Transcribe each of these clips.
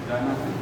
जाना है।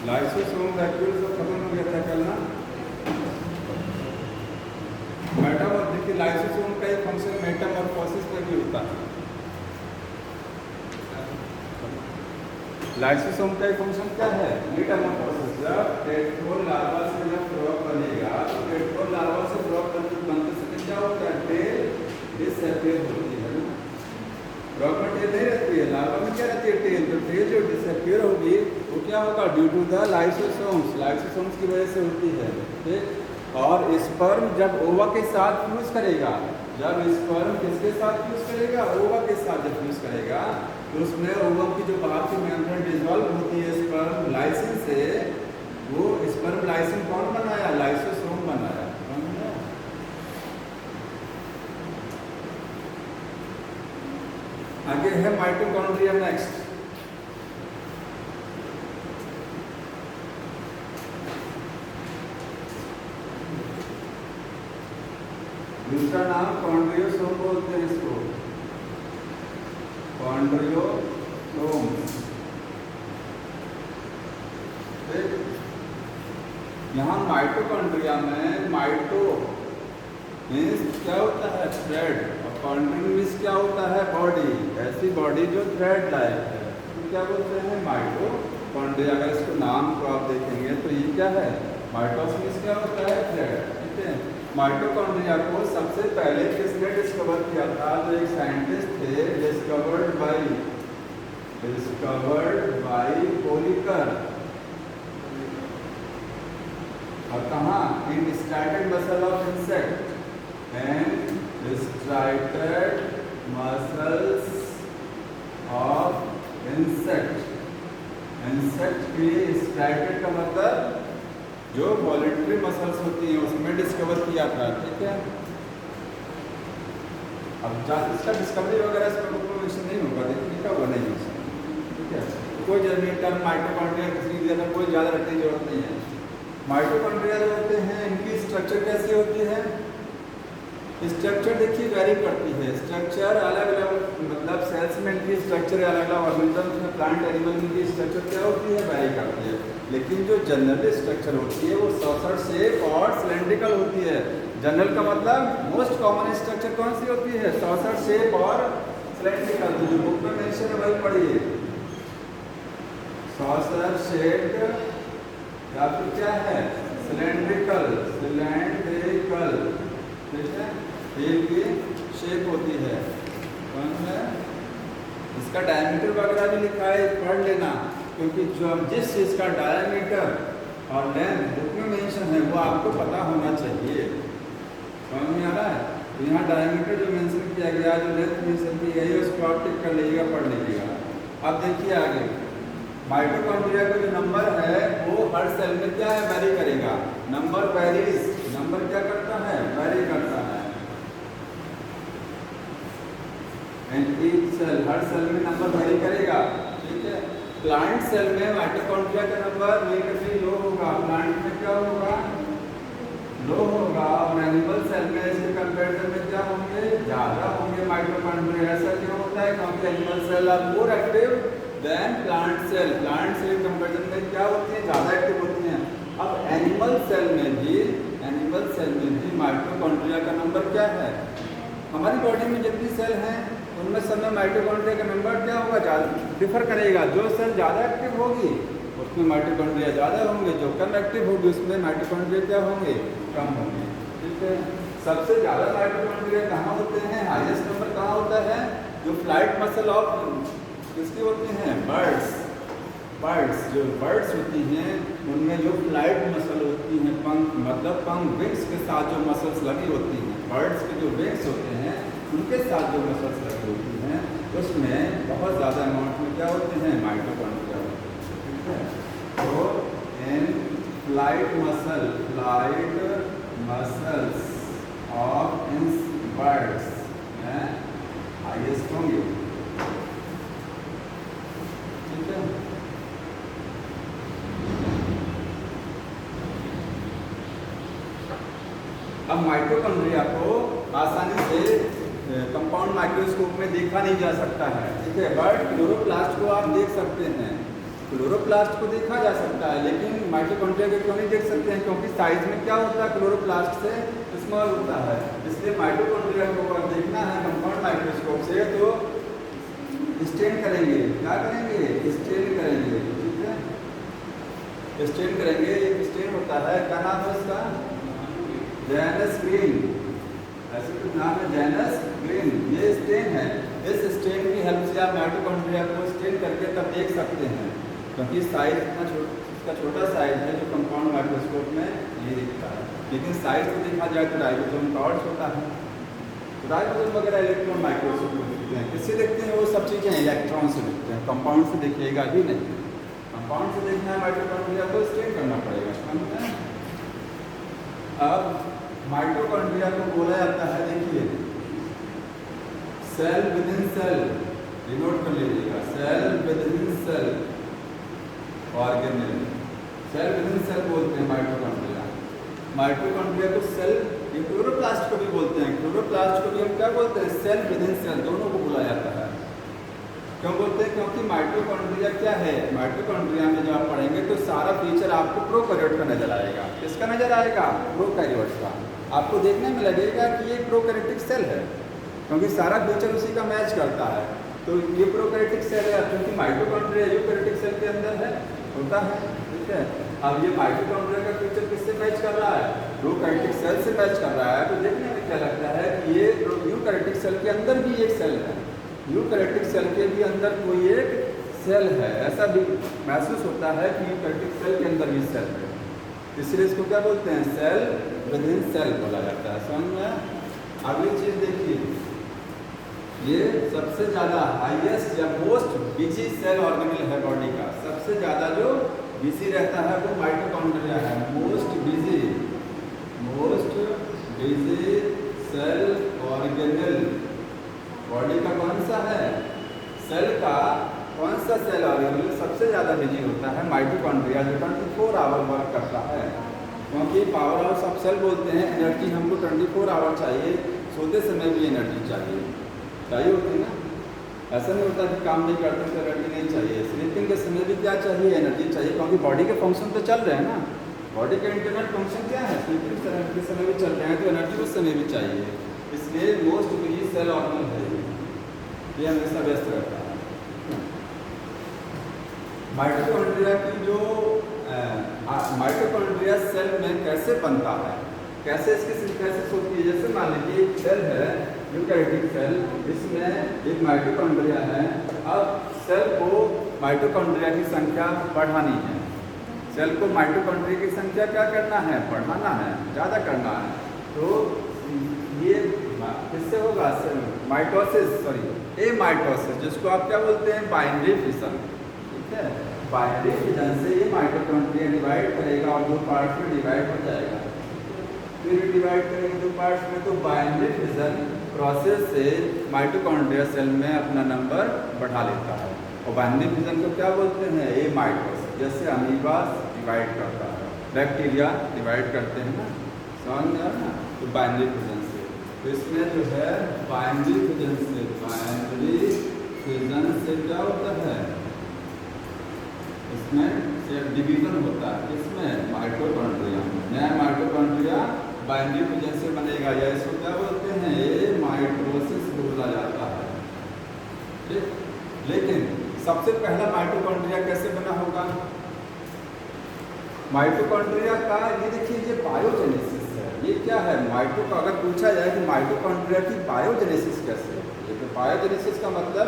Lysosome vacuole सब खत्म हो गया था कल ना। देखिए लाइसोसोम का एक फंक्शन मेटामॉर्फोसिस में भी होता है। लाइसोसोम का एक फंक्शन क्या है? मेटामॉर्फोसिस। जब टेट्रोल लार्वा से जब फ्रॉग बनेगा तो टेट्रोल लार्वा से फ्रॉग बनते समय क्या होता है? टेल डिसअपीयर होती है ना। फ्रॉग में टेल नहीं रहती है, लार्वा में क्या रहती है? टेल। तो टेल जो डिसअपीयर होगी वो क्या होगा? Due to the lysosomes. Lysosomes की वजह से होती है। ठीक। और स्पर्म जब ओवा के साथ फ्यूज करेगा, जब स्पर्म किसके साथ फ्यूज करेगा? ओवा के साथ जब फ्यूज करेगा तो उसमें ओवा की जो बाहर की मेम्ब्रेन डिसॉल्व होती है स्पर्म लाइसिन से, वो स्पर्म लाइसिन कौन बनाया? लाइसोसोम बनाया। आगे है माइटोकॉन्ड्रिया। नेक्स्ट दूसरा नाम कॉन्ड्रियोसोम बोलते हैं इसको, कॉन्ड्रियोसोम। यहाँ माइटोकॉन्ड्रिया में माइटो मीन्स क्या होता है? थ्रेड। और कॉन्ड्रिया मीन्स क्या होता है? बॉडी। ऐसी बॉडी जो थ्रेड लायक है तो क्या बोलते हैं? माइटोकॉन्ड्रिया। अगर इसको नाम को आप देखेंगे तो ये क्या है? माइटोस मीन्स क्या होता है? थ्रेड। ठीक है। माइटोकॉन्ड्रिया को सबसे पहले किसने डिस्कवर किया था? जो एक साइंटिस्ट थे, डिस्कवर्ड बाय कोलिकर। और कहाँ? In striated muscle of insect and striated muscles of insect. Insect की स्ट्राइटेड का मतलब जो वॉलेंट्री मसल्स होती हैं उसमें डिस्कवर किया था। ठीक है। अब इसका डिस्कवरी वगैरह इस पर इन्फॉर्मेशन नहीं होगा, लेकिन लिखा हुआ नहीं है। ठीक है। कोई जरूरी टर्म माइटोकॉन्ड्रिया किसी देना कोई ज़्यादा रखने की जरूरत नहीं है। माइटोकॉन्ड्रिया जो होते हैं इनकी स्ट्रक्चर कैसी होती है? स्ट्रक्चर देखिए वेरी करती है। स्ट्रक्चर अलग अलग, मतलब सेल्स में इनकी स्ट्रक्चर अलग अलग, ऑर्गेनिज्म में प्लांट एनिमल में इनकी स्ट्रक्चर क्या होती है? वेरी करती है। लेकिन जो जनरल स्ट्रक्चर होती है वो सॉसर शेप और सिलेंड्रिकल होती है। जनरल का मतलब मोस्ट कॉमन स्ट्रक्चर कौन सी होती है? सॉसर शेप और सिलेंड्रिकल। तो जो बुक में मेंशन है वही पढ़िए, सॉसर शेप या फिर क्या है? सिलेंड्रिकल। ठीक है। एक की शेप होती है। कौन है? इसका डायमीटर वगैरह भी लिखा है, पढ़ लेना, क्योंकि जो जिस चीज़ का डायमीटर और लेंथ बुक में मेंशन है वो आपको पता होना चाहिए। समझ में आ रहा है? तो यहाँ डायमीटर जो मेंशन किया गया, जो लेंथ मेंशन की गई है उसको आप टिक कर लीजिएगा, पढ़ लीजिएगा। अब देखिए आगे, माइटोकॉन्ड्रिया का जो नंबर है वो हर सेल में क्या है? वेरी करेगा। Number varies. नंबर क्या करता है? वेरी करता है। एंड ईच सेल, हर सेल में नंबर वेरी करेगा। ठीक है। प्लांट सेल में माइटोकॉन्ड्रिया का नंबर नेगेटिवली लो होगा, प्लांट में क्या होगा? लो होगा। और एनिमल सेल में इसके कंपैरिजन में क्या होंगे? ज़्यादा होंगे माइटोकॉन्ड्रिया। ऐसा क्यों होता है? क्योंकि animal cell are more active than plant cell. Plant cell comparison में क्या होती है? ज़्यादा एक्टिव होती हैं। अब एनिमल सेल में भी माइटोकॉन्ड्रिया का नंबर क्या है? हमारी बॉडी में जितनी सेल हैं उनमें सब में माइटोकॉन्ड्रिया का नंबर क्या होगा? ज़्यादा डिफर करेगा। जो सेल ज़्यादा एक्टिव होगी उसमें माइटोकॉन्ड्रिया ज़्यादा होंगे, जो कम एक्टिव होगी उसमें माइटोकॉन्ड्रिया क्या होंगे? कम होंगे। ठीक है। सबसे ज़्यादा माइटोकॉन्ड्रिया कहाँ होते हैं, हाईएस्ट नंबर कहाँ होता है, जो फ्लाइट मसल ऑफ किसकी होती हैं, बर्ड्स जो बर्ड्स होती हैं उनमें जो फ्लाइट मसल होती हैं, पंख मतलब पंख विंग्स के साथ जो मसल्स लगी होती हैं, बर्ड्स के जो विंग्स होते हैं उनके साथ जो मसल्स लगी होती हैं उसमें बहुत ज़्यादा अमाउंट में क्या होते हैं, माइटोकॉन्ड्रिया होते हैं। ठीक है, तो in flight muscles of in birds में हाईएस्ट होंगे। ठीक है, अब माइटोकॉन्ड्रिया को आसानी से कंपाउंड माइक्रोस्कोप में देखा नहीं जा सकता है। ठीक है, बट क्लोरोप्लास्ट को आप देख सकते हैं, क्लोरोप्लास्ट को देखा जा सकता है, लेकिन माइटोकॉन्ड्रिया को क्यों नहीं देख सकते हैं, क्योंकि साइज में क्या होता है, क्लोरोप्लास्ट से स्मॉल होता है। इसलिए माइटोकॉन्ड्रिया को अगर देखना है कंपाउंड माइक्रोस्कोप से तो स्टेन करेंगे, क्या करेंगे, स्टेन करेंगे। ठीक है, स्टेन करेंगे, एक स्टेन होता है, क्या नाम है उसका, जेनस ग्रीन, ऐसे कुछ नाम है, जेनस ग्रीन, ये स्टेन है। इस स्टेन की हेल्प से आप माइटोकॉन्ड्रिया को स्टेन करके तब देख सकते हैं, क्योंकि साइज इतना इसका छोटा साइज है जो कंपाउंड माइक्रोस्कोप में नहीं दिखता है। लेकिन साइज तो देखा जाए तो राइबोसोम का और छोटा है, तो राइबोसोम वगैरह इलेक्ट्रॉन माइक्रोस्कोप में दिखते हैं। किससे देखते हैं, वो सब चीज़ें इलेक्ट्रॉन से दिखते हैं, कंपाउंड से देखिएगा ही नहीं। कंपाउंड से देखना है माइटोकॉन्ड्रिया को स्टेन करना पड़ेगा, समझते हैं। अब माइटोकॉन्ड्रिया को बोला जाता है, देखिए, cell within cell, denote कर लीजिएगा, cell within cell organelle, cell within cell बोलते हैं माइटोकॉन्ड्रिया। माइटोकॉन्ड्रिया को सेल, ये क्लोरोप्लास्ट को भी बोलते हैं, क्लोरोप्लास्ट को भी हम क्या बोलते हैं, सेल विद इन सेल, दोनों को बोला जाता है। क्यों बोलते हैं, क्योंकि माइटोकॉन्ड्रिया क्या है, माइटोकॉन्ड्रिया में जब आप पढ़ेंगे तो सारा फीचर आपको प्रोकैरियोट का नजर आएगा। किसका नजर आएगा, प्रोकैरियोट का। आपको देखने में लगेगा कि ये प्रोकैरियोटिक सेल है, क्योंकि सारा फीचर उसी का मैच करता है। तो ये प्रोकैरियोटिक सेल है, क्योंकि माइटोकॉन्ड्रिया यूकैरियोटिक सेल के अंदर है, होता है। ठीक है, अब ये माइटोकॉन्ड्रिया का फीचर किससे मैच कर रहा है, प्रोकैरियोटिक सेल से मैच कर रहा है। तो देखने में क्या लगता है कि ये यूकैरियोटिक सेल के अंदर भी एक सेल है, यूकैरियोटिक सेल के भी अंदर कोई एक सेल है, ऐसा भी महसूस होता है कि यूकैरियोटिक सेल के अंदर भी सेल है। इसलिए इसको क्या बोलते हैं, सेल विद इन सेल बोला जाता है। समझ में। अगली चीज देखिए, ये सबसे ज़्यादा हाईएस्ट या मोस्ट बिजी सेल ऑर्गेनेल है बॉडी का। सबसे ज़्यादा जो बिजी रहता है वो माइटोकॉन्ड्रिया है, most busy cell organelle body का कौन सा है, सेल का कौन सा सेल ऑर्गेनेल सबसे ज़्यादा बिजी होता है, माइटोकॉन्ड्रिया, जो 24 आवर वर्क करता है। क्योंकि पावर हाउस ऑफ सेल बोलते हैं, एनर्जी हमको 24 आवर चाहिए, सोते समय भी एनर्जी चाहिए होती है ना। ऐसा नहीं होता कि काम नहीं करते तो एनर्जी नहीं चाहिए, स्लीपिंग के समय भी क्या चाहिए, एनर्जी चाहिए, क्योंकि बॉडी के फंक्शन तो चल रहे हैं ना। बॉडी के इंटरनल फंक्शन क्या है, स्लीपिंग के समय भी चल रहे हैं, तो एनर्जी उस समय भी चाहिए। इसलिए मोस्ट बिजी सेल ऑर्गेनेल है ये हमेशा व्यस्त रहता है। माइटोकॉन्ड्रिया की जो माइटोकॉन्ड्रिया सेल में कैसे बनता है, कैसे इसकी सिंथेसिस होती है। जैसे मान लीजिए एक सेल है यूकैरियोटिक सेल, इसमें एक माइटोकॉन्ड्रिया है। अब सेल को माइटोकॉन्ड्रिया की संख्या बढ़ानी है, सेल को माइटोकॉन्ड्रिया की संख्या क्या करना है, बढ़ाना है, ज़्यादा करना है। तो ये किससे होगा, एमाइटोसिस, जिसको आप क्या बोलते हैं, बाइनरी फिशन। ठीक है, बाइनरी फिशन से ये माइटोकॉन्ड्रिया डिवाइड करेगा और 2 पार्ट्स में डिवाइड हो जाएगा। फिर डिवाइड करेंगे 2 पार्ट्स में, तो बाइनरी फिशन प्रोसेस से माइटोकॉन्ड्रिया सेल में अपना नंबर बढ़ा लेता है। और बाइनरी फिशन को क्या बोलते हैं, एमाइटोसिस। जैसे अमीबा डिवाइड करता है, बैक्टीरिया डिवाइड करते हैं ना, समझ में आ ना, तो बाइनरी फिशन से। तो इसमें जो है बाइनरी फिशन से क्या होता है, इसमें सेल डिवीजन होता है, इसमें माइटोकॉन्ड्रिया, नया माइटोकॉन्ड्रिया बाइनरी फिशन से बनेगा, या इसको क्या बोलते हैं, एमाइटोसिस बोला जाता है। ठीक, लेकिन सबसे पहला माइटोकॉन्ड्रिया कैसे बना होगा, माइटोकॉन्ड्रिया का ये देखिए, ये बायोजेनेसिस है, ये क्या है माइटो का, अगर पूछा जाए कि माइटोकॉन्ड्रिया की बायोजेनेसिस कैसे होती है, तो बायोजेनेसिस का मतलब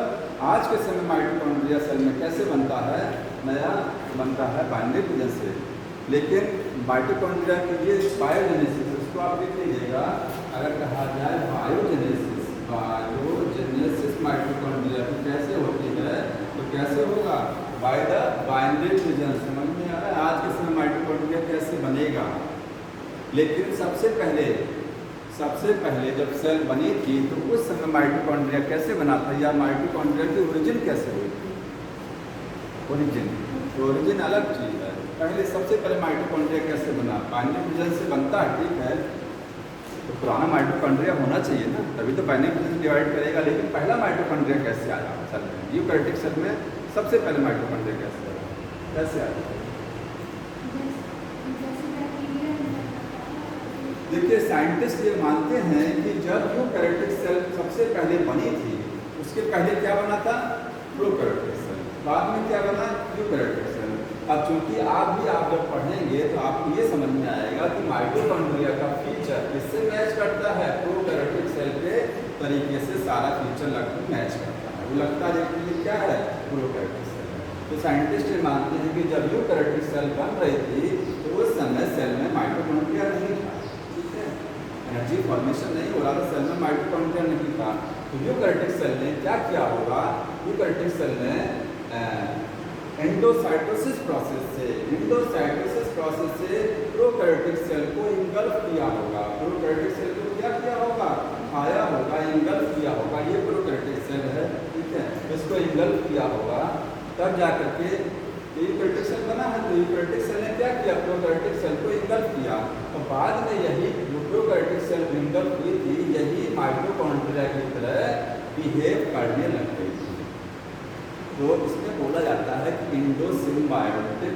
आज के समय माइटोकॉन्ड्रिया सेल में कैसे बनता है, नया बनता है बाइनरी विजन से। लेकिन माइटोकॉन्ड्रिया की ये बायोजेनेसिस, उसको आप लिख लीजिएगा, अगर कहा जाए बायोजेनेसिस, बायोजेनेसिस माइटोकॉन्ड्रिया की कैसे होती है, तो कैसे होगा, बाय द बाइनरी विजन। समझ में आ रहा है आज के समय माइटोकॉन्ड्रिया कैसे बनेगा। लेकिन सबसे पहले जब सेल बनी थी तो उस समय माइटोकॉन्ड्रिया कैसे बना था, या माइटोकॉन्ड्रिया की ओरिजिन कैसे हुई थी। ओरिजिन अलग चीज़ है। पहले सबसे पहले माइटोकॉन्ड्रिया कैसे बना, बाइनरी विजन से बनता है, ठीक है, तो पुराना माइटोकॉन्ड्रिया होना चाहिए ना, तभी तो बाइनरी विजन डिवाइड करेगा। लेकिन पहला माइटोकॉन्ड्रिया कैसे आया सेल में, यूकैरियोटिक सेल में सबसे पहले माइटोकॉन्ड्रिया कैसे आया। देखिए साइंटिस्ट ये मानते हैं कि जब यूकैरियोटिक सेल सबसे पहले बनी थी, उसके पहले क्या बना था, प्रोकैरियोटिक सेल, बाद में क्या बना, यूकैरियोटिक सेल। अब चूंकि आप जब पढ़ेंगे तो आपको ये समझ में आएगा कि माइटोकॉन्ड्रिया का फीचर किससे मैच करता है, प्रोकैरियोटिक सेल के तरीके से सारा फीचर लगभग मैच करता है। वो लगता है कि क्या है, प्रोकैरियोटिक सेल। तो साइंटिस्ट ये मानते हैं कि जब यूकैरियोटिक सेल बन रही थी तो उस समय सेल में माइटोकॉन्ड्रिया नहीं था, एनर्जी फॉर्मेशन नहीं हो रहा था, सेल में माइटोकॉन्ड्रिया नहीं था। तो यूकैरियोटिक सेल ने क्या किया होगा, यूकैरियोटिक सेल ने एंडोसाइटोसिस प्रोसेस से प्रोकैरियोटिक सेल को इंगल्फ किया होगा। प्रोकैरियोटिक सेल को क्या किया होगा, खाया होगा, इंगल्फ किया होगा। ये प्रोकैरियोटिक सेल है, ठीक है, इसको इंगल्फ किया होगा, तब जाकर के यूकैरियोटिक सेल बना है। तो यूकैरियोटिक सेल ने क्या किया, प्रोकैरियोटिक सेल को इंगल्फ किया, और बाद में यही प्रोकैरियोटिक सेल इंगल्फ हुई थी, यही माइटोकॉन्ड्रिया की तरह बिहेव करने लग गई थी। तो इसमें बोला जाता है कि इंडोसिम्बायोटिक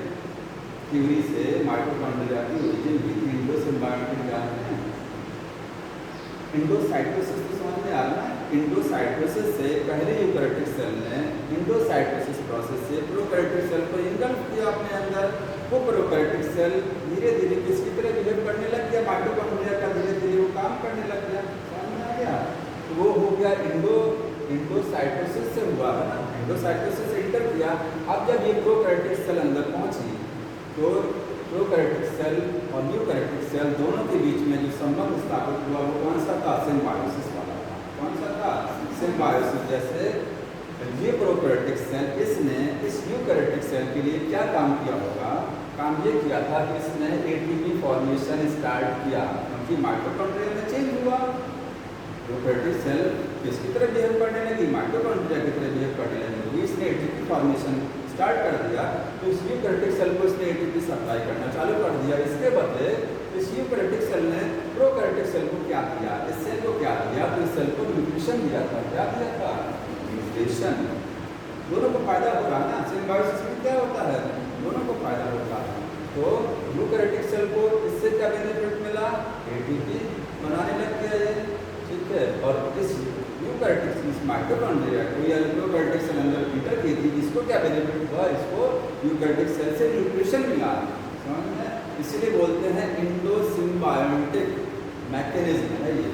थ्योरी से माइटोकॉन्ड्रिया की ओरिजिन हुई थी। इंडोसिम्बायोटिक क्या है, इंडोसाइटोसिस तो समझ में आ रहा है। इंडोसाइटोसिस से पहले यूकैरियोटिक सेल ने इंडोसाइटोसिस प्रोसेस से प्रोकैरियोटिक सेल को इंगल्फ किया अपने अंदर। वो प्रोकैरियोटिक सेल धीरे धीरे किसकी तरह बिहेव करने लग गया, माइटोकॉन्ड्रिया का धीरे धीरे वो काम करने लग गया, समझ में आ गया। तो वो हो गया इंडोसाइटोसिस से हुआ है ना, इंडोसाइटोसिस से इंटर किया। अब जब ये प्रोकैरियोटिक सेल अंदर पहुंची तो प्रोकैरियोटिक सेल और यूकैरियोटिक सेल दोनों के बीच में जो संबंध स्थापित हुआ वो कौन सा था, सिम्बायोसिस वाला था। कौन सा था, सिम्बायोसिस। जैसे ये प्रोकैरियोटिक सेल, इसने इस यूकैरियोटिक सेल के लिए क्या काम किया होगा, काम ये किया था कि इसने एटीपी फॉर्मेशन स्टार्ट किया, क्योंकि माइटोकॉन्ड्रिया में चेंज हुआ। प्रोकैरियोटिक सेल किसकी तरह बिहेव करने लगी, माइटोकॉन्ड्रिया की तरह बिहेव करने लगी। इसने एटीपी फॉर्मेशन स्टार्ट कर दिया, तो इस यूकैरियोटिक सेल को इसने एटीपी सप्लाई करना चालू कर दिया। इसके बदले इस यूकैरियोटिक सेल ने प्रोकैरियोटिक सेल को क्या दिया, इस सेल को क्या दिया, तो इस सेल को न्यूट्रिशन दिया था। क्या दिया था, न्यूट्रिशन। दोनों को फायदा हो रहा है ना, सिम्बायोसिस में क्या होता है, दोनों को फायदा होता है। तो यूकैरियोटिक सेल को इससे क्या बेनिफिट मिला, एटीपी बनाने लग गया ये, ठीक है। और इस यूकैरियोटिक माइटोकॉन्ड्रिया को या प्रोकैरियोटिक सेल अंदर इंटर की थी, इसको क्या बेनिफिट हुआ, इसको यूकैरियोटिक सेल से न्यूट्रिशन मिला, समझ में। इसीलिए बोलते हैं इंडोसिम्बायोटिक मैकेनिज्म है ये।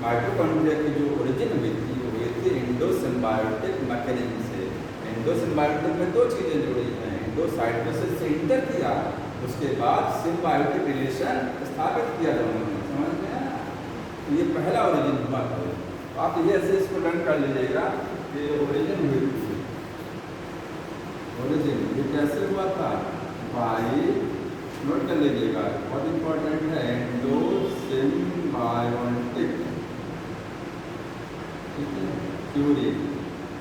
माइटोकॉन्ड्रिया की जो ओरिजिन हुई थी वो हुई थी इंडोसिम्बायोटिक मैकेनिज्म से। इंडोसिम्बायोटिक में दो चीज़ें जुड़ी हैं, इंडोसाइटोसिस से इंटर किया, उसके बाद सिम्बायोटिक रिलेशन स्थापित किया दोनों ने, समझ में आया। तो ये पहला ओरिजिन हुआ था। आप ये ऐसे इसको लर्न कर लीजिएगा कि ओरिजिन हुई थी, ओरिजिन ये कैसे हुआ था, बाई, नोट कर लीजिएगा, बहुत इंपॉर्टेंट है, इंडोसिम्बायोटिक, ठीक है, थ्योरी।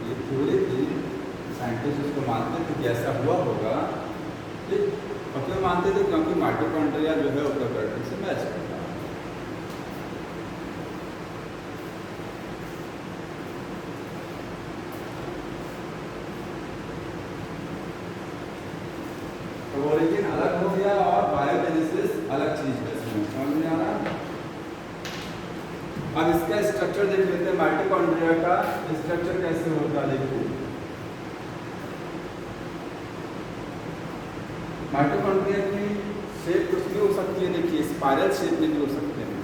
ये थ्योरी थी, साइंटिस्ट उसको मानते थे कि ऐसा हुआ होगा, ठीक। और क्यों मानते थे, क्योंकि माइटोकॉन्ड्रिया जो है वो प्रोकैरियोटिक से मैच करता है। तो ओरिजिन अलग हो गया और बायोजेनेसिस अलग चीज है, समझ में आ रहा। अब इसका स्ट्रक्चर देख लेते हैं, माइटोकॉन्ड्रिया का स्ट्रक्चर कैसे होता है। देखिए माइटोकॉन्ड्रिया की शेप कुछ भी हो सकती है, देखिए स्पाइरल शेप में भी हो सकते हैं,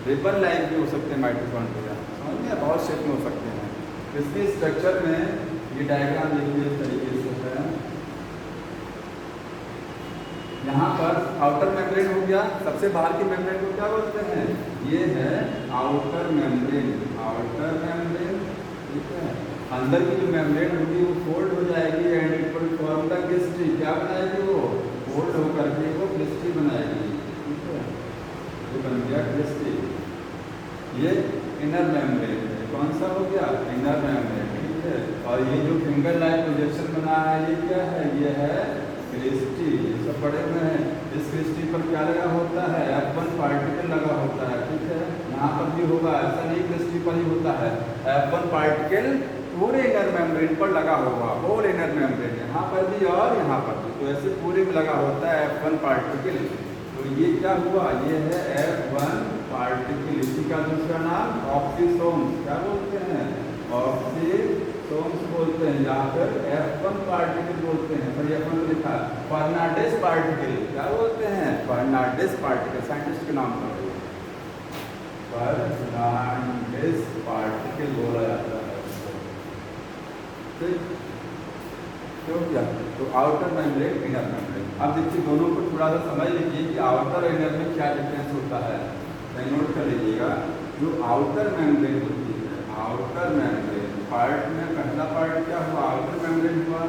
रिबन लाइक भी हो सकते हैं माइटोकॉन्ड्रिया, समझ में, बहुत शेप में हो सकते हैं। इसके स्ट्रक्चर में ये डायग्राम देखिए इस तरीके से है। यहाँ पर आउटर मेम्ब्रेन हो गया, सबसे बाहर की मेम्ब्रेन को क्या बोलते हैं, ये है आउटर मेम्ब्रेन, आउटर मेम्ब्रेन, ठीक है। अंदर की जो मेम्ब्रेन होगी वो फोल्ड हो जाएगी and it will form the cristae, क्या बनाएगी वो, फोल्ड होकर के वो क्लिस्ट्री बनाएगी, ठीक है, ये बन गया क्लिस्ट्री। ये इनर मेम्ब्रेन है, कौन सा हो गया, इनर मेम्ब्रेन, ठीक है। और ये जो फिंगर लाइक प्रोजेक्शन बना है ये क्या है, ये है क्लिस्ट्री, ये सब पढ़े हुए हैं। इस क्लिस्ट्री पर क्या लगा होता है, F1 पार्टिकल लगा होता है, ठीक है। यहाँ पर भी होगा, ऐसा नहीं क्लिस्ट्री पर ही होता है, F1 पार्टिकल पूरे इनर मेम्ब्रेन पर लगा होगा, होल इनर मेम्ब्रेन, यहाँ पर भी और यहाँ पर भी, तो ऐसे पूरे में लगा होता है F1 पार्टिकल। तो ये क्या हुआ, ये है F1 पार्टिकल, इसी का दूसरा नाम ऑक्सीसोम्स, क्या बोलते हैं, ऑक्सीसोम्स बोलते हैं, या फिर F1 पार्टिकल बोलते हैं। पर F1 लिखा फर्नांडिस पार्टिकल, क्या बोलते हैं, फर्नांडिस पार्टिकल, साइंटिस्ट के नाम पर फर्नांडिस पार्टिकल बोला जाता है, ठीक, क्यों क्या, तो आउटर मेम्ब्रेन, इनर मेम्ब्रेन। अब देखिए दोनों को थोड़ा सा समझ लीजिए कि आउटर और इनर में क्या डिफरेंस होता है, नोट कर लीजिएगा। जो आउटर मेम्ब्रेन होती है, आउटर मेम्ब्रेन पार्ट में पहला पार्ट क्या हुआ, आउटर मेम्ब्रेन हुआ,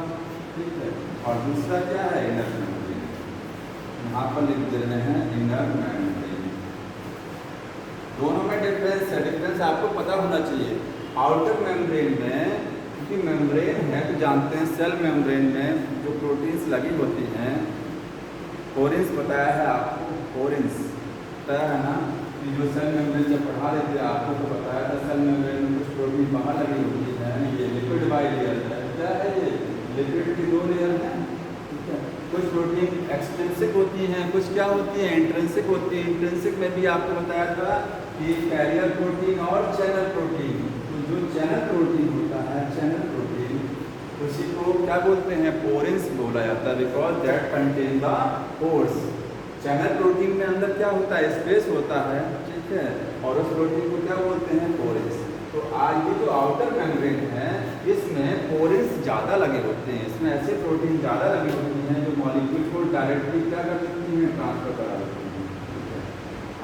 ठीक है, और दूसरा क्या है, इनर मेम्ब्रेन। यहाँ पर लिख दे रहे हैं इनर मेम्ब्रेन, दोनों में डिफरेंस है, डिफरेंस आपको पता होना चाहिए। आउटर मेम्ब्रेन में क्योंकि मेम्ब्रेन है तो जानते हैं, सेल मेम्ब्रेन में जो प्रोटीन्स लगी होती हैं, कोरिन्स बताया है आपको, कोरिन्स बताया है ना, कि जो सेल मेम्ब्रेन जब पढ़ा रहे थे आपको तो बताया था, सेल मेम्ब्रेन में कुछ प्रोटीन बाहर लगी होती है, ये लिपिड बाइलेयर है, क्या है ये, लिपिड की दो लेयर है, ठीक है। कुछ प्रोटीन एक्सट्रिंसिक होती हैं, कुछ क्या होती है, इंट्रिंसिक होती है। इंट्रिंसिक में भी आपको बताया था कि कैरियर प्रोटीन और चैनल प्रोटीन, तो जो चैनल प्रोटीन होता है, चैनल प्रोटीन, उसी को क्या बोलते हैं, पोरिन्स बोला जाता है, because that contain the pores. Channel protein में अंदर क्या होता है, स्पेस होता है, ठीक है, और उस प्रोटीन को क्या बोलते हैं, पोरिन्स। तो आज ये जो आउटर मेम्ब्रेन है इसमें पोरिन्स ज़्यादा लगे होते हैं, इसमें ऐसे प्रोटीन ज़्यादा लगे होते हैं जो मॉलिक्यूल को डायरेक्टली क्या कर सकती हैं, ट्रांसफर करा देती हैं।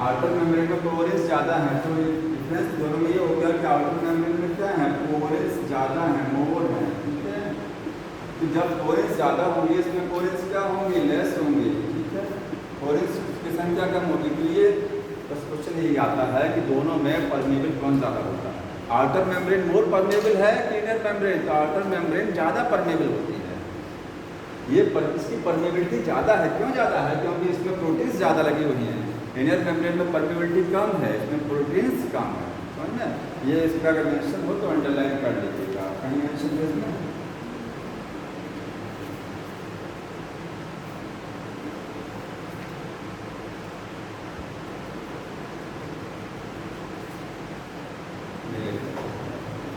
आउटर मेम्ब्रेन में पोरिन्स ज़्यादा है, तो डिफरेंस दोनों में ये हो गया कि आउटर मेम्ब्रेन में क्या है, पोरिन्स ज़्यादा है, मोर है, ठीक है। तो जब पोरिन्स ज़्यादा होंगे इसमें पोरिन्स क्या होंगे, लेस होंगे, ठीक है, पोरिन्स की संख्या कम होगी। तो ये बस क्वेश्चन यही आता है कि दोनों में परमेबल कौन ज़्यादा होता है, आउटर मेम्ब्रेन मोर परमेबल है कि इनर मेम्ब्रेन, तो आउटर मेम्ब्रेन ज़्यादा परमेबल होती है, इसकी परमेबिलिटी ज़्यादा है। क्यों ज़्यादा है, क्योंकि इसमें प्रोटीन्स ज़्यादा लगी हुई हैं। इनर मेम्ब्रेन में परमेबिलिटी कम है, इसमें प्रोटीन्स कम है, समझ में। ये इसका अगर मेंशन हो तो अंडरलाइन कर लीजिएगा, कहीं मेंशन है इसमें।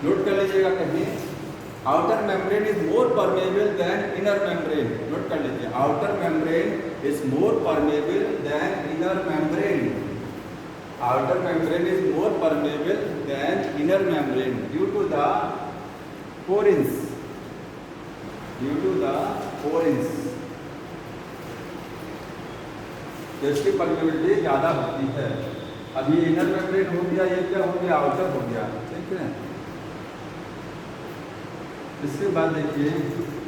नोट कर लीजिएगा कहीं, outer membrane is more permeable than inner membrane, note कर लीजिए, outer membrane is more permeable than inner membrane, outer membrane is more permeable than inner membrane due to the porins, due to the porins, तो इसकी permeability ज़्यादा होती है। अभी inner membrane हो गया, ये क्या हो गया, आउटर हो गया, ठीक है। इसके बाद देखिए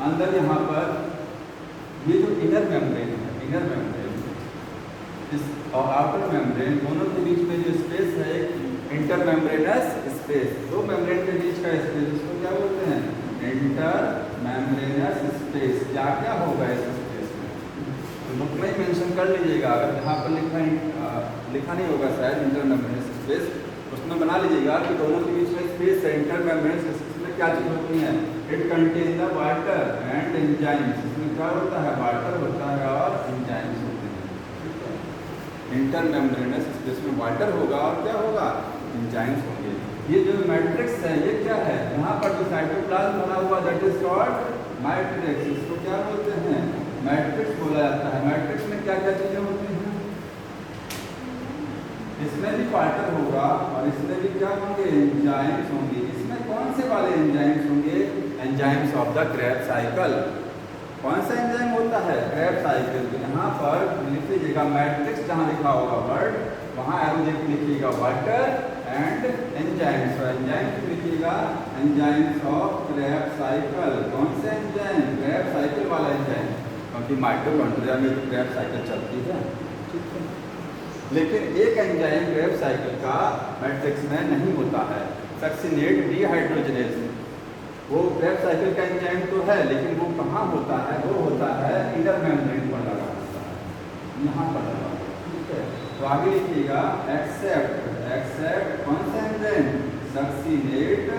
अंदर यहाँ पर ये जो इनर मेम्ब्रेन है, इनर मेम्ब्रेन इस और आउटर मेम्ब्रेन दोनों के बीच में जो स्पेस है, इंटर मेम्ब्रेनस स्पेस, दो मेम्ब्रेन के बीच का स्पेस, इसको क्या बोलते हैं, इंटर मेम्ब्रेनस स्पेस। क्या क्या होगा इस स्पेस में, तो बुक में ही मेंशन कर लीजिएगा, अगर जहाँ पर लिखा नहीं होगा शायद इंटर मेम्ब्रेनस स्पेस, उसमें बना लीजिएगा कि दोनों के बीच में स्पेस है, इंटर मेम्ब्रेनस स्पेस में क्या चीज़ होती है, it contain the water and enzymes, इसमें क्या होता है, वाटर होता है और एंजाइम्स होते हैं, ठीक है। इंटर मेम्ब्रेनस स्पेस में वाटर होगा और क्या होगा, एंजाइम्स होंगे। ये जो मैट्रिक्स है ये क्या है, यहाँ पर जो साइटोप्लाज्म बना हुआ दैट इज कॉल्ड मैट्रिक्स, इसको क्या बोलते हैं, मैट्रिक्स बोला जाता है। मैट्रिक्स में क्या क्या चीज़ें होती हैं, इसमें भी पार्टर होगा और इसमें भी क्या होंगे, एंजाइम्स होंगे। इसमें कौन से वाले एंजाइम्स होंगे, enzymes of the Krebs cycle. कौन सा एंजाइम होता है, क्रेब्स साइकिल। तो यहाँ पर लिख लीजिएगा मैट्रिक्स, जहाँ लिखा होगा वर्ड वहाँ एरो लिखिएगा वाटर एंड एंजाइम्स। एंजाइम्स लिखिएगा एंजाइम्स ऑफ क्रेब्स साइकिल। कौन से एंजाइम, क्रेब्स साइकिल वाला एंजाइम, क्योंकि माइटोकॉन्ड्रिया में तो क्रेब्स साइकिल चलती है, ठीक है। लेकिन एक एंजाइम क्रेब्स साइकिल का मैट्रिक्स में नहीं होता है, सक्सिनेट डिहाइड्रोजनेज। वो क्रेब्स साइकिल का एंजाइम तो है, लेकिन वो कहाँ होता है, वो होता है इनर मेम्ब्रेन पर लगा होता है, यहाँ पर लगा, ठीक है। तो आगे लिखिएगा एक्सेप्ट कौन सा एंजाइम, सक्सिनेट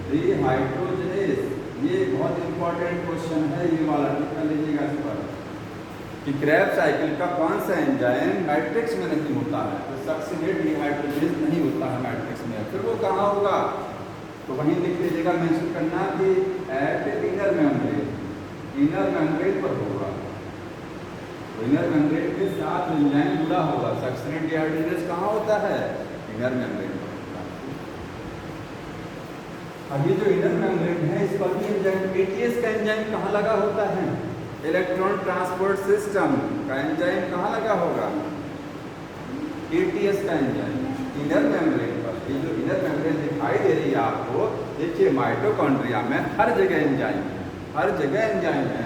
डिहाइड्रोजनेज। ये बहुत इंपॉर्टेंट क्वेश्चन है, ये वाला टिक कर लीजिएगा इस पर कि क्रेब्स साइकिल का कौन सा एंजाइम मैट्रिक्स में नहीं होता है। तो सक्सिनेट डिहाइड्रोजनेज नहीं होता है मैट्रिक्स में, फिर वो कहाँ होगा, तो वहीं लिख लीजिएगा, मेंशन करना कि eight inner membrane, inner membrane पर होगा। तो इनर मेम्ब्रेन के साथ एंजाइम जुड़ा होगा। सक्सिनेट डिहाइड्रोजनेज कहाँ होता है, इनर मेम्ब्रेन पर होगा। अब ये जो इनर मेम्ब्रेन है, इस पर भी एंजाइम, एटीएस का एंजाइम कहाँ लगा होता है, इलेक्ट्रॉन ट्रांसपोर्ट सिस्टम का एंजाइम कहाँ लगा होगा, एटीएस का एंजाइम इनर मेम्ब्रेन पर। ये जो इनर मेम्ब्रेन दिखाई दे रही है आपको, देखिए माइटोकॉन्ड्रिया में हर जगह एंजाइम है, हर जगह एंजाइम है।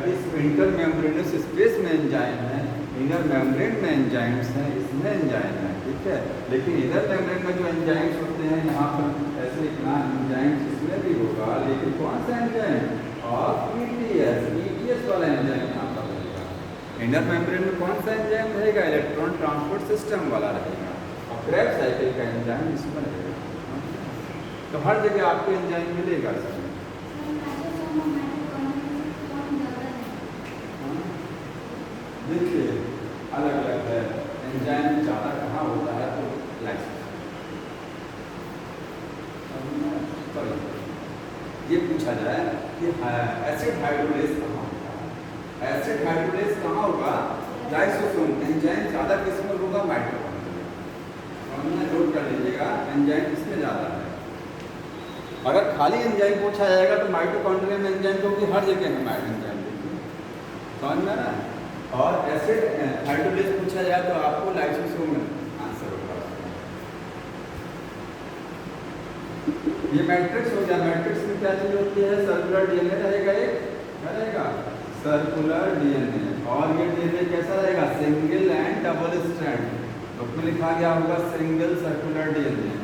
इस इंटर मेम्ब्रेनस स्पेस में एंजाइम है, इनर मेम्ब्रेन में एंजाइम्स हैं, इसमें एंजाइम है, ठीक है। लेकिन इनर मेम्ब्रेन में जो एंजाइम्स होते हैं, यहाँ पर ऐसे लिखना, एंजाइम्स इसमें भी होगा, लेकिन कौन सा एंजाइम, ऑफ ईटीएस वाला एंजाइम यहाँ पर रहेगा। इनर मेम्ब्रेन में कौन सा एंजाइम रहेगा, इलेक्ट्रॉन ट्रांसपोर्ट सिस्टम वाला रहेगा, और क्रेब्स साइकिल का एंजाइम इसमें रहेगा। तो हर जगह आपको एंजाइम मिलेगा इसमें। देखिए अलग अलग है, एंजाइम ज़्यादा कहाँ होता है, तो ये पूछा जाए कि एसिड हाइड्रोलेज कहाँ होगा, एसिड हाइड्रोलेज कहाँ होगा, लाइसोसोम। एंजाइम ज़्यादा किसमें होगा, माइटोकॉन्ड्रिया। नोट कर लीजिएगा, एंजाइम किसमें ज़्यादा है। अगर खाली एंजाइम पूछा जाएगा तो माइटोकॉन्ड्रिया में एंजाइम, क्योंकि हर जगह है एंजाइम, समझ में आ रहा है। और एसिड हाइड्रोलेज पूछा जाए तो आपको लाइसोसोम में आंसर होगा। ये मैट्रिक्स हो गया। मैट्रिक्स में क्या चीज होती है, सर्कुलर डीएनए रहेगा, एक क्या रहेगा, सर्कुलर डीएनए। और ये डीएनए कैसा रहेगा, single and double strand. Book में लिखा गया होगा सिंगल सर्कुलर डीएनए।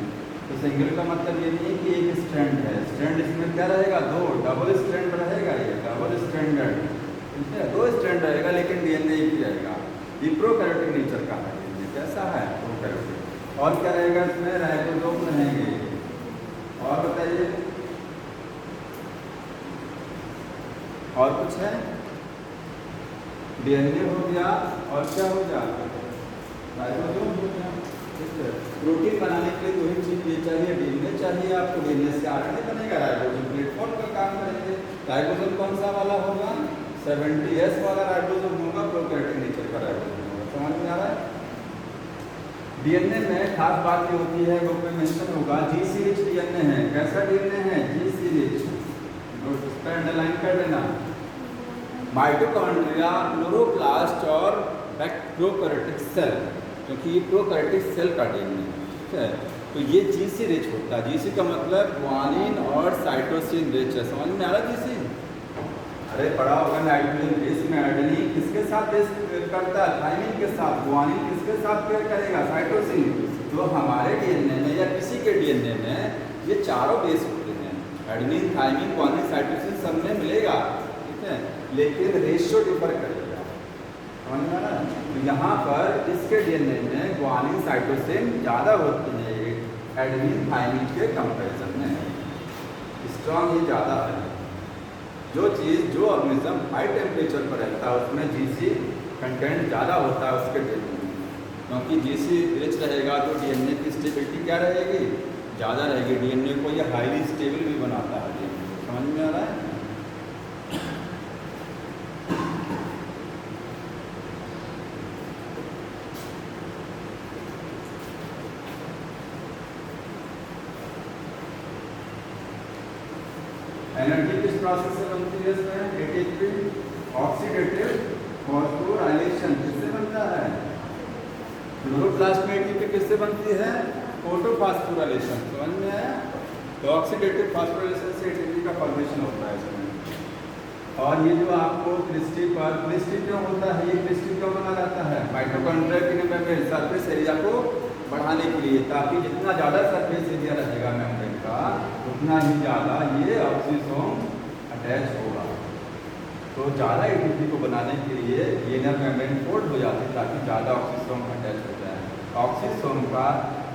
तो सिंगल का मतलब ये नहीं कि एक स्ट्रैंड है, स्ट्रैंड इसमें क्या रहेगा, दो, डबल स्ट्रैंड रहेगा, ये डबल स्ट्रैंडर्ड, ठीक है, दो स्ट्रैंड रहेगा, लेकिन डीएनए एक ही रहेगा। ये प्रोकैरियोटिक नेचर का है, डीएनए कैसा है, प्रोकैरियोटिक। और क्या रहेगा इसमें, राइबोसोम रहेंगे। और बताइए, और कुछ है, डीएनए हो गया, और क्या हो गया, राइबोसोम हो गया, ठीक है। प्रोटीन बनाने के लिए दो ही चीज ये चाहिए, डीएनए चाहिए आपको, डीएनए से आरएनए बनेगा, राइबोसोम प्लेटफॉर्म का काम करेंगे। राइबोसोम कौन सा वाला होगा, 70S वाला राइबोसोम होगा, प्रोकैरियोटिक नेचर का राइबोसोम होगा। समझ में आ रहा है। डीएनए में खास बात ये होती है, बुक में मेंशन होगा, जीसी रिच डीएनए है। कैसा डीएनए है, जीसी रिच, नोट इस पर अंडरलाइन कर देना। माइटोकॉन्ड्रिया, क्लोरोप्लास्ट और प्रोकैरियोटिक सेल, क्योंकि ये प्रोकैरियोटिक सेल का डीएनए है, ठीक है। तो ये जीसी रिच होता है। जीसी का मतलब ग्वानिन और साइटोसिन रिच है। समझ में आ रहा है जीसी, अरे पढ़ा होगा नाइट्रोजन बेस में एडेनिन किसके साथ बेस करता है, थाइमिन के साथ। ग्वानिन किसके साथ पेयर करेगा, साइटोसिन। तो हमारे डीएनए में या किसी के डीएनए में ये चारों बेस होते हैं, एडेनिन, थाइमिन, ग्वानिन, साइटोसिन सब में मिलेगा, ठीक है, लेकिन रेशियो डिफर करेगा। समझ में आ रहा है। तो यहाँ पर इसके डीएनए में ग्वानिन, साइटोसिन ज़्यादा होती है एडेनिन, थाइमिन के कंपेरिजन में, स्ट्रॉन्ग ये ज़्यादा है। जो चीज़, जो ऑर्गेनिज्म हाई टेम्परेचर पर रहता है उसमें जीसी कंटेंट ज़्यादा होता है उसके डीएनए में, क्योंकि जीसी रिच रहेगा तो डीएनए की स्टेबिलिटी क्या रहेगी, ज़्यादा रहेगी। डीएनए को ये हाईली स्टेबल भी बनाता है डीएनए। समझ में आ रहा है। एनर्जी किस प्रोसेस से बनती है इसमें? एटीपी ऑक्सीडेटिव फॉस्फोराइलेशन किससे बनता है? क्लोरोप्लास्ट में एटीपी किससे बनती है? फोटोफॉस्फोराइलेशन। समझ में आया? तो ऑक्सीडेटिव फॉस्फोराइलेशन से एटीपी का फॉर्मेशन होता है इसमें। और ये जो आपको क्रिस्टल क्यों होता है, ये क्रिस्टल क्यों बना जाता है? माइटोकॉन्ड्रिया के सरफेस एरिया को बढ़ाने के लिए, ताकि जितना ज़्यादा सरफेस एरिया रहेगा मेम्ब्रेन का उतना ही ज़्यादा ये ऑक्सीसोम अटैच होगा। तो ज़्यादा एटीपी को बनाने के लिए ये इनर मेम्ब्रेन फोल्ड हो जाती है ताकि ज़्यादा ऑक्सीसोम अटैच हो जाए। ऑक्सीसोम का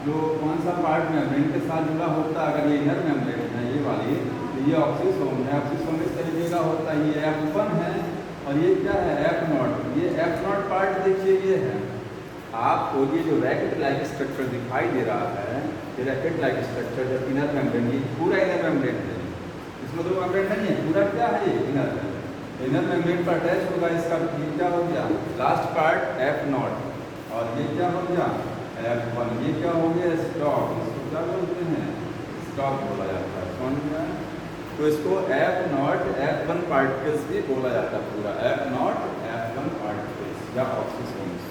जो कौन सा पार्ट मेम्ब्रेन के साथ जुड़ा होता है? अगर ये इनर मेम्ब्रेन है ये वाली, तो ये ऑक्सीसोम है। ऑक्सीसोम इस तरीके का होता है, ये F1 है और ये क्या है? F0। ये F0 पार्ट देखिए ये है। आपको ये जो रैकेट लाइक स्ट्रक्चर दिखाई दे रहा है, ये रैकेट लाइक स्ट्रक्चर जब इनर मेम्ब्रेन, ये पूरा इनर मेम्ब्रेन है, इसमें तो मेम्ब्रेन नहीं है, पूरा क्या है? ये इनर मेम्ब्रेन। इनर मेम्ब्रेन पर अटैच होगा इसका, ये क्या हो गया? लास्ट पार्ट F0 और ये क्या हो गया? F1। ये क्या हो गया? स्टॉप। इसको क्या बोलते हैं? स्टॉप बोला जाता है। कौन क्या? तो इसको F0 F1 पार्टिकल्स भी बोला जाता है, पूरा F0 F1 पार्टिकल्स या ऑक्सीसोम्स।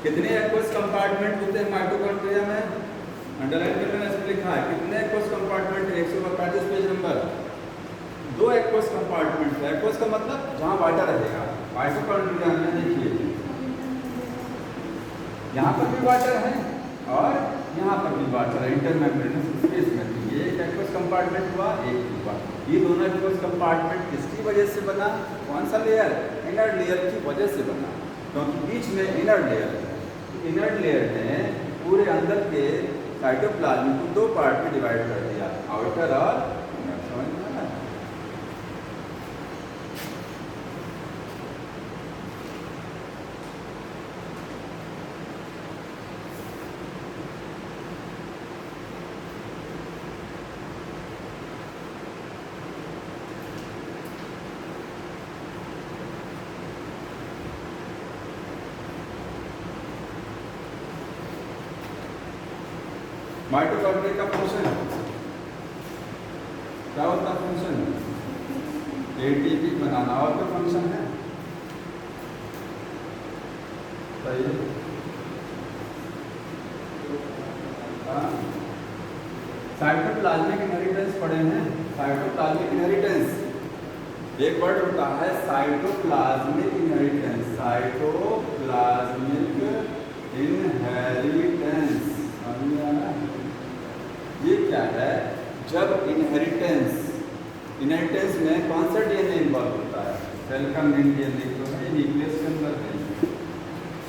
कितने एक्वस कंपार्टमेंट होते हैं माइटोकॉन्ड्रिया में? अंडरलाइन करना, इसमें लिखा है कितने एक्वस कंपार्टमेंट है? 135 पेज नंबर। 2 एक्वस कंपार्टमेंट है। एक्वस का मतलब जहाँ वाटर रहेगा। माइटोकॉन्ड्रिया में देखिए यहाँ पर भी वाटर है और यहाँ पर भी वाटर है, इंटरमेम्ब्रेनस स्पेस में। तो ये एक एक्वस कंपार्टमेंट हुआ, एक हुआ। ये दोनों एक्वस कंपार्टमेंट किसकी वजह से बना? कौन सा लेयर? इनर लेयर की वजह से बना, क्योंकि बीच में इनर लेयर है। इनर लेयर ने पूरे अंदर के साइटोप्लाज्म को 2 पार्ट में डिवाइड कर दिया, आउटर और इनर। समझ में आया? माइटोकॉन्ड्रिया का फंक्शन क्या होता है? फंक्शन एटीपी बनाना। और क्या फंक्शन है? सही। साइटोप्लाज्मिक इनहेरिटेंस पढ़े हैं? साइटोप्लाज्मिक इनहेरिटेंस एक वर्ड होता है, साइटोप्लाज्मिक इनहेरिटेंस। साइटोप्लाज्मिक इनहेरिटेंस ये क्या है? जब इनहेरिटेंस में कौन सा डीएनए इन्वॉल्व होता है? सेल का मेन डीएनए तो है न्यूक्लियस के अंदर है,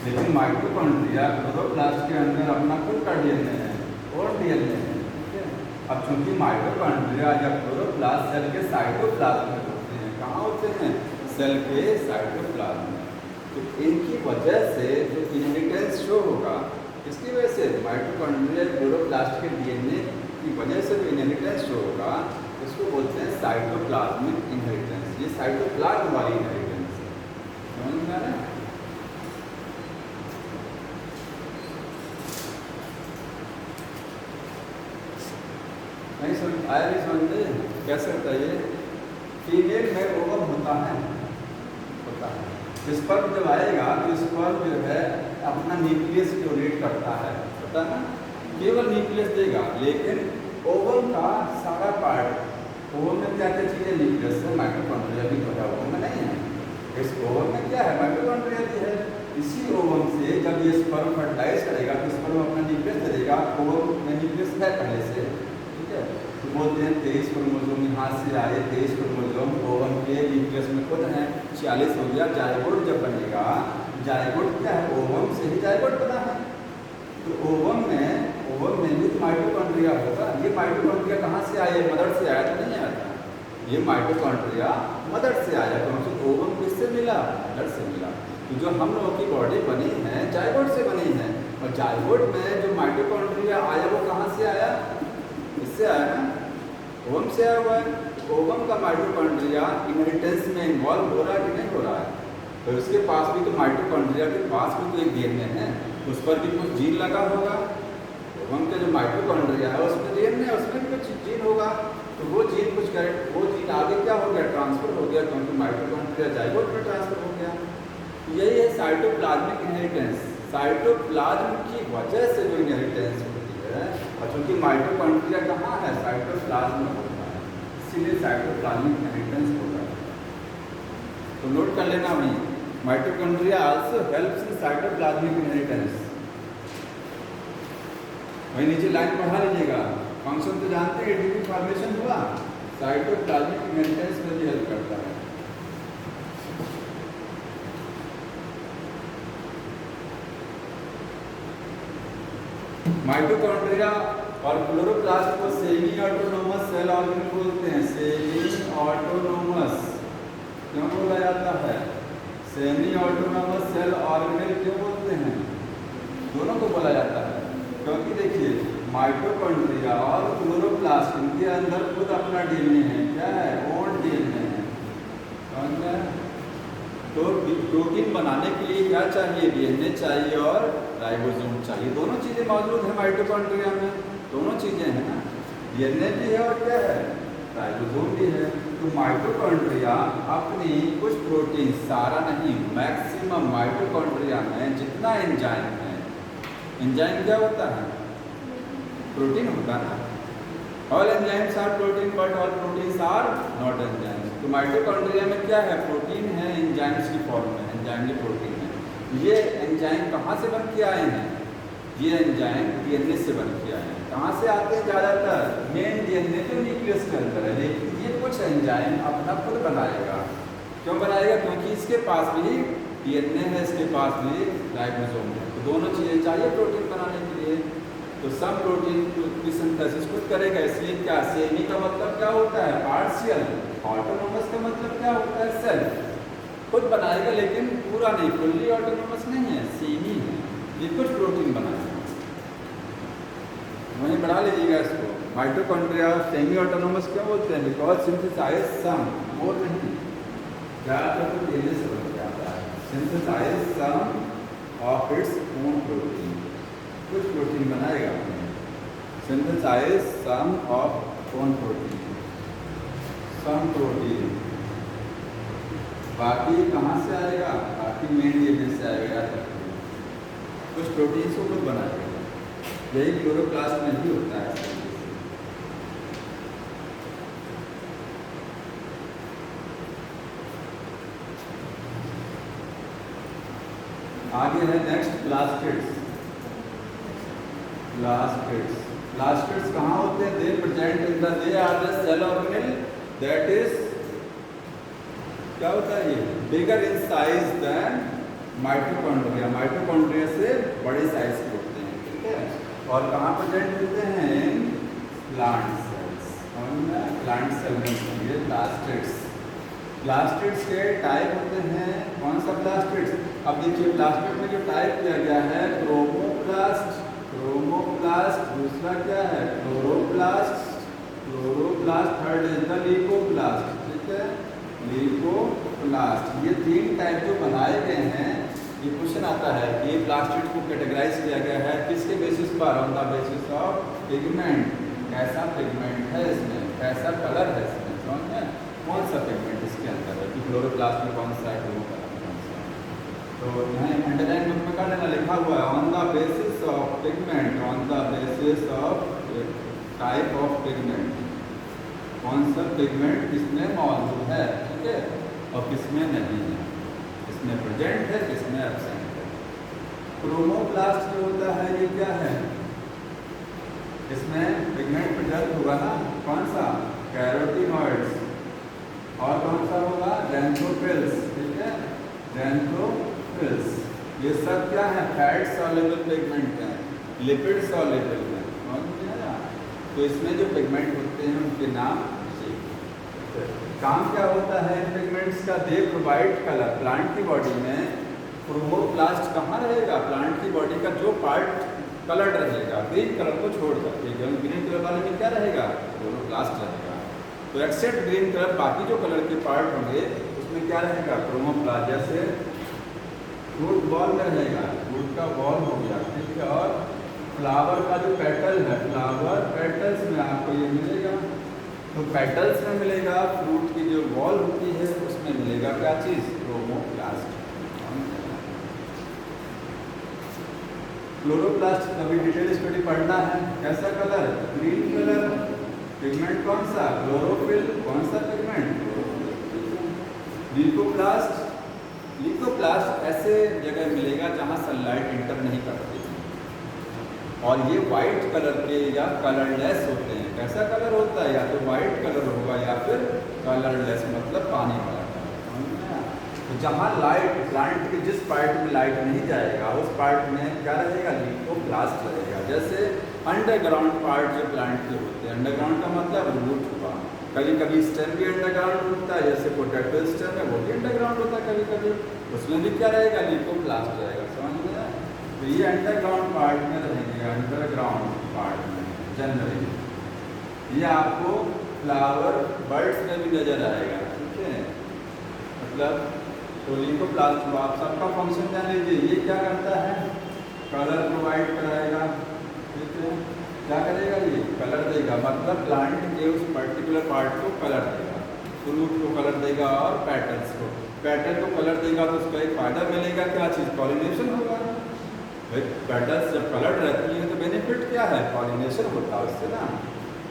लेकिन माइटोकॉन्ड्रिया क्लोरोप्लास्ट के अंदर अपना खुद का डीएनए है और डीएनए है। ठीक है। अब चूंकि माइटोकॉन्ड्रिया या क्लोरोप्लास्ट सेल के साइटोप्लाज्म में होते हैं, कहाँ होते हैं? सेल के साइटोप्लाज्म में। तो इनकी वजह से जो इनहेरिटेंस शो होगा, इसकी वजह से माइटोकॉन्ड्रिया क्लोरोप्लास्ट के डीएनए की वजह से जो इनहेरिटेंस शो होगा उसको बोलते हैं साइटोप्लाज्मिक इनहेरिटेंस। ये साइटोप्लाज्म वाली इनहेरिटेंस है। समझ में आ रहा है? नहीं समझ आया? नहीं समझ में? कैसे होता है ये? फीमेल में ओवम होता है स्पर्म जब आएगा तो स्पर्म जो है अपना न्यूक्लियस डोनेट करता है, पता है ना? केवल न्यूक्लियस देगा, लेकिन ओवम का सारा पार्ट, ओवम में क्या क्या चीज़ें न्यूक्लियस है, माइटोकॉन्ड्रिया भी तो है, ओवम में नहीं है। इस ओवम में क्या है? माइटोकॉन्ड्रिया भी है। इसी ओवम से जब ये स्पर्म फर्टिलाइज करेगा तो स्पर्म अपना न्यूक्लियस दे देगा। ओवम में न्यूक्लियस है पहले से, ठीक है। तो बोलते हैं 23 क्रोमोसोम यहाँ से आए, 23 क्रोमोसोम ओवम के न्यूक्लियस में खुद हैं, 46 हो गया। जायगोट जब बनेगा, जायगोट क्या है? ओवम से ही जायगोट बना है। तो ओवम में भी माइटोकॉन्ड्रिया होगा। ये माइटोकॉन्ड्रिया कहाँ से आया? मदर से आया तो नहीं आया था। ये माइटोकॉन्ड्रिया मदर से आया। तो हमसे ओवम किससे मिला? मदर से मिला। तो जो हम लोगों की बॉडी बनी है जायगोट से बनी है, और जायगोट में जो माइटोकॉन्ड्रिया आया वो कहाँ से आया? इससे आया ना, ओवम से आया हुआ है। ओवम का माइटोकॉन्ड्रिया इनहेरिटेंस में इन्वॉल्व हो रहा है कि नहीं हो रहा है? तो उसके पास भी तो माइटोकॉन्ड्रिया के पास भी तो एक डीएनए है, उस पर भी कुछ जीन लगा होगा। ओवम के जो माइटोकॉन्ड्रिया है उसमें डीएनए, उसमें भी कुछ जीन होगा। तो वो जीन कुछ करेक्ट, वो जीन आगे क्या हो गया, ट्रांसफर हो गया, क्योंकि माइटोकॉन्ड्रिया जाइगोट में ट्रांसफर हो गया। यही है साइटोप्लाज्मिक इनहेरिटेंस। साइटोप्लाज्म की वजह से जो इनहेरिटेंस होती है, और चूंकि माइटोकॉन्ड्रिया कहाँ है, साइटोप्लाज्म में होता है, इसीलिए साइटोप्लाज्मिक इनहेरिटेंस होता है। तो नोट कर लेना वहीं, mitochondria also helps in cytoplasmic inheritance. वहीं नीचे लाइन पढ़ा लीजिएगा, फंक्शन तो जानते हैं, एटीपी फॉर्मेशन हुआ, साइटोप्लाज्मिक इनहेरिटेंस में भी हेल्प करता है। माइटोकॉन्ड्रिया और क्लोरोप्लास्ट को सेमी ऑटोनोमस सेल ऑर्गेनल बोलते हैं। सेमी ऑटोनोमस क्यों बोला जाता है? सेमी ऑटोनोमस सेल ऑर्गेनल क्यों बोलते हैं? दोनों को बोला जाता है क्योंकि देखिए माइटोकॉन्ड्रिया और क्लोरोप्लास्ट, इनके अंदर खुद अपना डीएनए है। क्या है? ओन डीएनए है। तो प्रोटीन बनाने के लिए क्या चाहिए? डीएनए चाहिए और राइबोसोम चाहिए। दोनों चीज़ें मौजूद है माइटोकॉन्ड्रिया में, दोनों चीज़ें हैं ना, डीएनए भी है और क्या है, राइबोसोम भी है। तो माइटोकॉन्ड्रिया अपनी कुछ प्रोटीन, सारा नहीं, मैक्सिमम माइटोकॉन्ड्रिया में जितना एंजाइम है, एंजाइम क्या होता है? प्रोटीन होता है ना। All enzymes are protein but all proteins are not enzymes. तो माइटोकॉन्ड्रिया में क्या है? प्रोटीन है, एंजाइम्स की फॉर्म में, एंजाइम की प्रोटीन है। ये एंजाइम कहाँ से बन के आए हैं? ये एंजाइम डीएनए से बन के आए हैं। कहाँ से आते हैं ज़्यादातर? मेन डीएनए तो न्यूक्लियस के अंदर है, लेकिन ये कुछ एंजाइम अपना खुद बनाएगा। क्यों बनाएगा? क्योंकि इसके पास भी डीएनए है, इसके पास भी राइबोसोम है। तो दोनों चीज़ें चाहिए प्रोटीन बनाने के लिए। तो सब प्रोटीन की सिंथेसिस खुद करेगा। इसलिए क्या, सेमी का मतलब क्या होता है? पार्शियल। ऑटोनोमस का मतलब क्या होता है? सेल्फ। खुद बनाएगा लेकिन पूरा नहीं, फुल्ली ऑटोनोमस नहीं है, सेमी है। ये कुछ प्रोटीन बनाएगा। वहीं बढ़ा लीजिएगा इसको। माइटोकॉन्ड्रिया सेमी ऑटोनोमस क्यों बोलते हैं? बिकॉज सिंथेसाइज सम, और नहीं, ज़्यादातर तो डीएनए से बन जाता है। Synthesise some of its own protein, कुछ प्रोटीन बनाएगा। Synthesise some of own protein, some protein. बाकी कहाँ से आएगा? बाकी मेन डीएनए से आएगा। कुछ प्रोटीन्स को खुद बनाएगा। यही क्लोरोप्लास्ट में भी होता है। आगे है नेक्स्ट प्लास्टिड्स। प्लास्टिड्स कहाँ होते हैं? They present in the, they are the cell organelle that is, क्या होता है ये? Bigger in size than mitochondria. Mitochondria से बड़े साइज के होते हैं, ठीक है। और कहाँ प्रेजेंट होते हैं? Plant cells. प्लांट सेल में ये प्लास्टिड्स। प्लास्टिड्स के टाइप होते हैं। कौन सा प्लास्टिड्स? अब देखिए प्लास्टिड में जो टाइप किया गया है, क्रोमोप्लास्ट, क्रोमोप्लास्ट, दूसरा क्या है? Chloroplast, chloroplast, third is the leucoplast, ठीक है, लीकोप्लास्ट। ये तीन टाइप जो बनाए गए हैं। ये क्वेश्चन आता है कि ये प्लास्टिड को कैटेगराइज किया गया है किसके बेसिस पर? On the basis of pigment. कैसा पिगमेंट है इसमें, कैसा कलर है इसमें, समझ में? कौन सा पिगमेंट इसके अंदर है कि क्लोरोप्लास्ट में कौन सा है, क्लोरोप्लास्ट कौन सा है। तो यहाँ अंडरलाइन बुक में कर लेना, लिखा हुआ है on the basis of pigment, on the basis of type of pigment. कौन सा पिगमेंट किसमें मौजूद है, ठीक है, और किसमें नहीं है, किसमें प्रेजेंट है, किसमें एब्सेंट है। क्रोमोप्लास्ट जो होता है ये क्या है? इसमें पिगमेंट प्रेजेंट होगा ना, कौन सा? कैरोटीनॉइड्स। और कौन सा होगा? ज़ैंथोफिल्स, ठीक है, ज़ैंथोफिल्स। ये सब क्या है? फैट सॉल्युबल पिगमेंट है, लिपिड सॉल्युबल है, समझ में आया? तो इसमें जो पिगमेंट होते हैं उनके नाम, काम क्या होता है इन पिगमेंट्स का? They provide colour. प्लांट की बॉडी में क्रोमोप्लास्ट कहाँ रहेगा? प्लांट की बॉडी का जो पार्ट कलर्ड रहेगा, ग्रीन कलर को छोड़ करके, ग्रीन कलर वाले में क्या रहेगा? क्लोरोप्लास्ट रहेगा। तो एक्सेप्ट ग्रीन कलर बाकी जो कलर के पार्ट होंगे उसमें क्या रहेगा, क्रोमोप्लास्ट। जैसे फ्रूट बॉल में रहेगा, फ्रूट का बॉल हो गया, ठीक है। और फ्लावर का जो पेटल है, फ्लावर पेटल्स में आपको ये मिलेगा। तो पेटल्स में मिलेगा, फ्रूट की जो बॉल होती है उसमें मिलेगा क्या चीज़, क्रोमोप्लास्ट। क्लोरोप्लास्ट कभी डिटेल स्टडी पढ़ना है। कैसा कलर, ग्रीन कलर। पिगमेंट कौन सा, क्लोरोफिल। कौन सा पिगमेंट, ल्यूकोप्लास्ट। ल्यूकोप्लास्ट ऐसे जगह मिलेगा जहां सनलाइट इंटर नहीं करती, और ये वाइट कलर के या कलरलेस होते हैं। कैसा कलर होता है, या तो वाइट कलर होगा या फिर कलरलेस, मतलब पानी वाला कलर। तो जहाँ लाइट, प्लांट के जिस पार्ट में लाइट नहीं जाएगा उस पार्ट में क्या रहेगा, ल्यूकोप्लास्ट रहेगा। जैसे अंडरग्राउंड पार्ट जो प्लांट के होते हैं, अंडरग्राउंड का मतलब रूट हुआ। कभी कभी स्टेम भी अंडरग्राउंड होता है, जैसे पोटैटो स्टेम है वो भी अंडरग्राउंड होता है कभी कभी, उसमें भी क्या रहेगा, ल्यूकोप्लास्ट रहेगा। समझ में आया? तो ये अंडरग्राउंड पार्ट में रहेंगे, अंडरग्राउंड पार्ट में जनरली। ये आपको फ्लावर बर्ड्स में भी नजर आएगा, ठीक है। मतलब तो ल्यूकोप्लास्ट को आप सबका फंक्शन जान लीजिए। ये क्या करता है, कलर प्रोवाइड कराएगा, ठीक है। क्या करेगा, ये कलर देगा, मतलब प्लांट के उस पर्टिकुलर पार्ट को कलर देगा। फ्रूट को कलर देगा और पेटल्स को, पेटल को कलर देगा तो उसका एक फायदा मिलेगा, क्या चीज़, पॉलिनेशन होगा। भाई पेटल्स जब कलर रहती है तो बेनिफिट क्या है, पॉलिनेशन होता है उससे ना।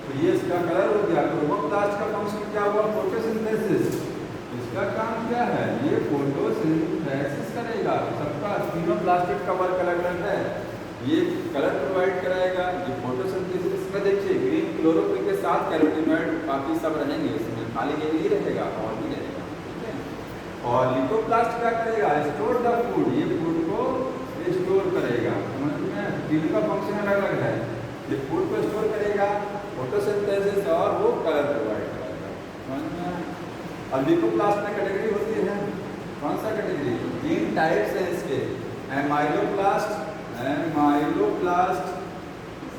तो ये इसका कलर हो गया। क्रोमोप्लास्ट का फंक्शन क्या हुआ, फोटोसिंथेसिस। इसका काम क्या है, ये फोटोसिंथेसिस करेगा। सबका तीनों प्लास्टिक का वर्क अलग अलग है। ये कलर प्रोवाइड कराएगा, ये फोटोसिंथेसिस में देखिए ग्रीन क्लोरोफिल के साथ कैरोटीनॉइड बाकी सब रहेंगे इसमें, खाली ये नहीं रहेगा और भी रहेगा, ठीक है। और ल्यूकोप्लास्ट क्या करेगा, स्टोर द फूड, ये फूड को स्टोर करेगा। समझ में, तीनों का फंक्शन अलग अलग है। ये फूड को स्टोर करेगा, फोटोसिंथेसिस, और वो कलर प्रोवाइड करेगा। समझ में। अब ल्यूकोप्लास्ट में कैटेगरी होती है, कौन सा कैटेगरी, 3 टाइप्स हैं इसके, एमाइलोप्लास्ट, एमाइलोप्लास्ट,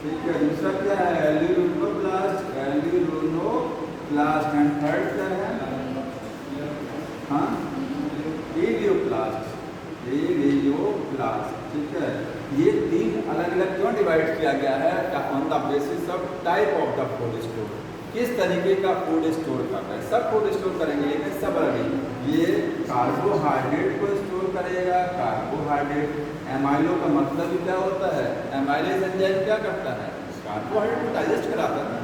ठीक है। दूसरा क्या है, एल्यूरोप्लास्ट, एल्यूरोप्लास्ट, एंड थर्ड क्या है, हाँ, इलियोप्लास्ट, इलियोप्लास्ट, ठीक है। ये 3 अलग अलग क्यों डिवाइड किया गया है, on the basis of type of the food store, किस तरीके का फूड स्टोर करना है। सब फूड स्टोर करेंगे लेकिन सब अलग। ये कार्बोहाइड्रेट को स्टोर करेगा, कार्बोहाइड्रेट। एमाइलो का मतलब क्या होता है, एमाइलेज एंजाइम क्या करता है, कार्बोहाइड्रेट को डाइजेस्ट कराता है।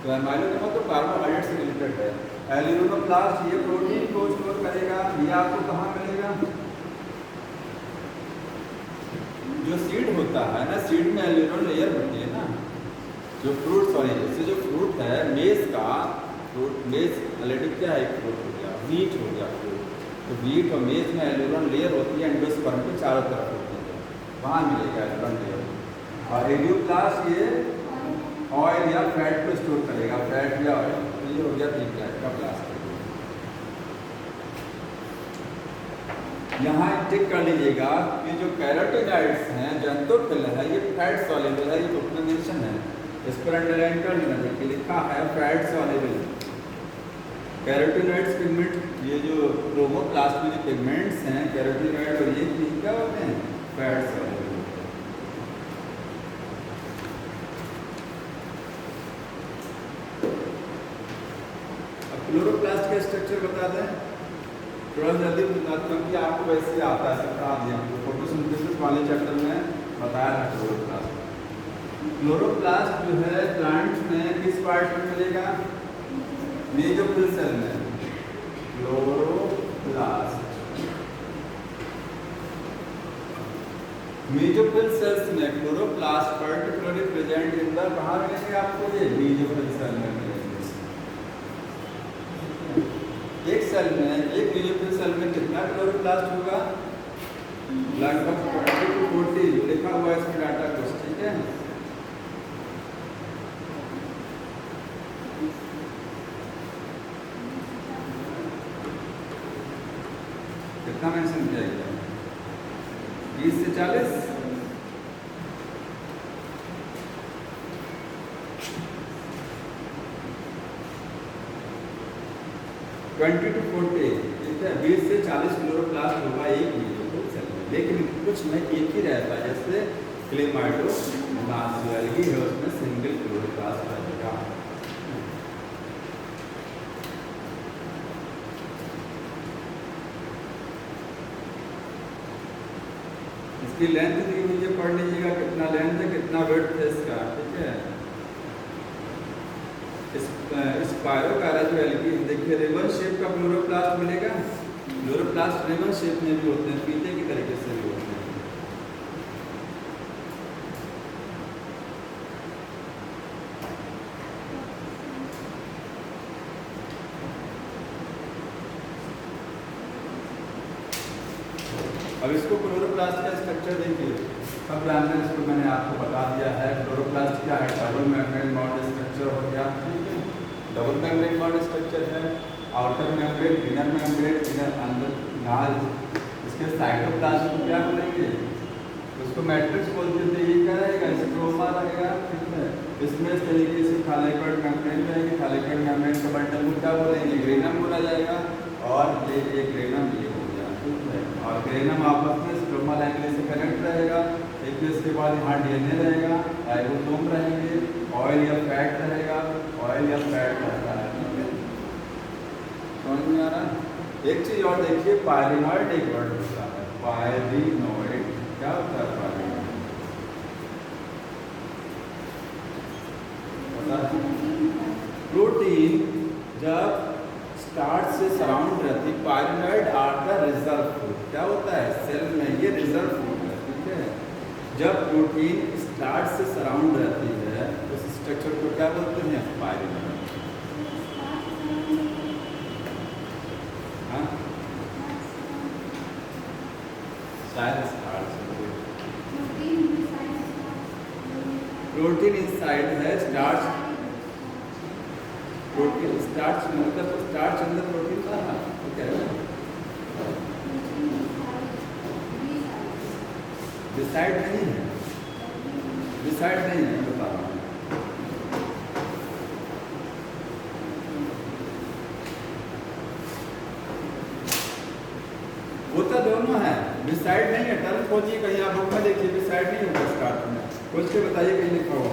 तो एमाइलो का मतलब कार्बोहाइड्रेट से रिलेटेड है। एल्यूरोप्लास्ट ये प्रोटीन को स्टोर करेगा। ये आपको कहाँ मिलेगा, जो सीड होता है ना, सीड में एल्यूरोन लेयर होती है ना, जो फ्रूट, सॉरी जैसे जो फ्रूट है, मेज का फ्रूट, मेज ऑलरेडी क्या है, एक फ्रूट हो गया, वीट हो गया फ्रूट। तो वीट और मेज में एल्यूरोन लेयर होती है, एंडोस्पर्म के चारों तरफ होती है, वहाँ मिलेगा एल्यूरोन लेयर। और एलियोप्लास्ट ये ऑयल या फैट को स्टोर करेगा, फैट या ऑयल। तो ये हो गया 3 टाइप का प्लास्ट। यहाँ टिक कर लीजिएगा कि जो कैरोटीनॉइड्स हैं, जंतुफिल है, ये फैट सॉल्युबल है, ये डॉक्यूमेंटेशन है, इस पर अंडरलाइन कर लेना। देखिए लिखा है फैट सॉल्युबल कैरोटीनॉइड्स पिगमेंट। ये जो क्रोमोप्लास्ट में जो पिगमेंट्स हैं कैरोटीनॉइड, और ये क्या होते हैं, फैट सॉल्युबल। अब क्लोरोप्लास्ट का स्ट्रक्चर बता दें, थोड़ा जल्दी बताता हूँ कि आपको वैसे आता है, बता दिया फोटोसिंथेसिस वाले चैप्टर में बताया था। क्लोरोप्लास्ट जो है प्लांट्स में किस पार्ट में मिलेगा, मेसोफिल सेल में। क्लोरोप्लास्ट मेसोफिल सेल्स में chloroplast particularly present in the, कहाँ मिलेंगे आपको, ये मेसोफिल सेल में मिलेंगे। एक सेल में, एक मेसोफिल सेल में कितना क्लोरोप्लास्ट होगा, लगभग 20 to 40 लिखा हुआ है इसमें डाटा कुछ, ठीक है। कितना मेंशन किया गया, 20 से 40। 20 to 40, ठीक है, 20 से 40 क्लोरोप्लास्ट होगा एक न्यूक्लियोफिल सेल में, लेकिन कुछ में एक ही रहता है, जैसे क्लेमाइडोमोनास एल्गी है, उसमें सिंगल क्लोरोप्लास्ट रहेगा। इसकी लेंथ दी हुई है, पढ़ लीजिएगा कितना लेंथ है, कितना विड्थ है इसका, ठीक है। स्पायरोकारा जो एल्गी, देखिए रिबन शेप का क्लोरोप्लास्ट मिलेगा। क्लोरोप्लास्ट रिबन शेप में भी होते हैं, पीते की तरीके से भी होते हैं। अब इसको क्लोरोप्लास्ट का स्ट्रक्चर देखिए, सब जानते हैं, इसको मैंने आपको बता दिया है। क्लोरोप्लास्ट क्या है, डबल मेम्ब्रेन बॉन्ड स्ट्रक्चर हो गया, ठीक है, डबल मेम्ब्रेन बॉन्ड स्ट्रक्चर है। Outer membrane, inner membrane, inner अंदर नाल, इसके साइटोप्लाज्म को क्या बोलेंगे, उसको मैट्रिक्स बोलते थे। ये क्या रहेगा, स्ट्रोमा रहेगा, ठीक है। इसमें इस तरीके से थाइलेकोइड मेम्ब्रेन रहेगी, थाइलेकोइड मेम्ब्रेन का बंडल को क्या बोलेंगे, ग्रेनम बोला जाएगा। और ये एक ग्रेनम ये हो गया, ठीक है। और ग्रेनम आपस में स्ट्रोमा लाइन से कनेक्ट रहेगा। एक इसके बाद यहाँ डीएनए रहेगा, राइबोसोम रहेंगे, ऑयल या फैट रहेगा, ऑयल या फैट रहता है, ठीक है। समझ में आ रहा है। एक चीज और देखिए, पायरिनॉइड एक वर्ड होता है, पायरिनॉइड क्या होता है, पायरिनॉइड प्रोटीन जब स्टार्च से सराउंड रहती, pyrenoid are the reserve food, क्या होता है सेल में, ये रिजर्व फूड है, ठीक है। जब प्रोटीन स्टार्च से सराउंड रहती है उस स्ट्रक्चर को क्या बोलते हैं, पायरिनॉइड। हाँ, शायद स्टार्च, प्रोटीन इनसाइड है, स्टार्च, प्रोटीन स्टार्च मतलब स्टार्च अंदर प्रोटीन था ना, ठीक है। डिसाइड नहीं है, डिसाइड नहीं है, बता रहा हूँ। होता दोनों है, डिसाइड नहीं है। टर्म खोजिए कहीं, आप बुक में देखिए, डिसाइड नहीं होगा स्टार्ट में, खोज के बताइए कहीं लिखा हो।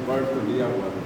वर्ड तो दिया हुआ है,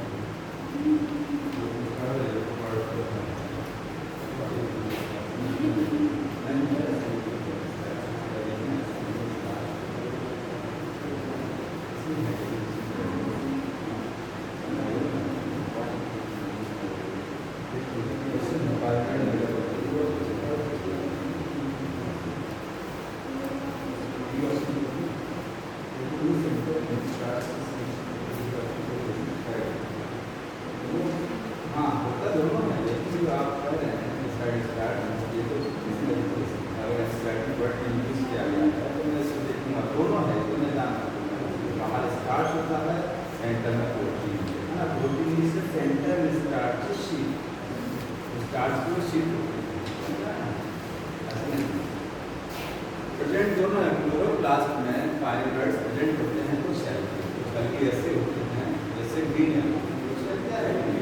प्रेजेंट दोनों है। क्लोरोप्लास्ट में पायरिनॉइड्स प्रेजेंट होते हैं कुछ सेल में, कुछ हल्के ऐसे होते हैं जैसे ग्रीन है, उसका क्या है, नहीं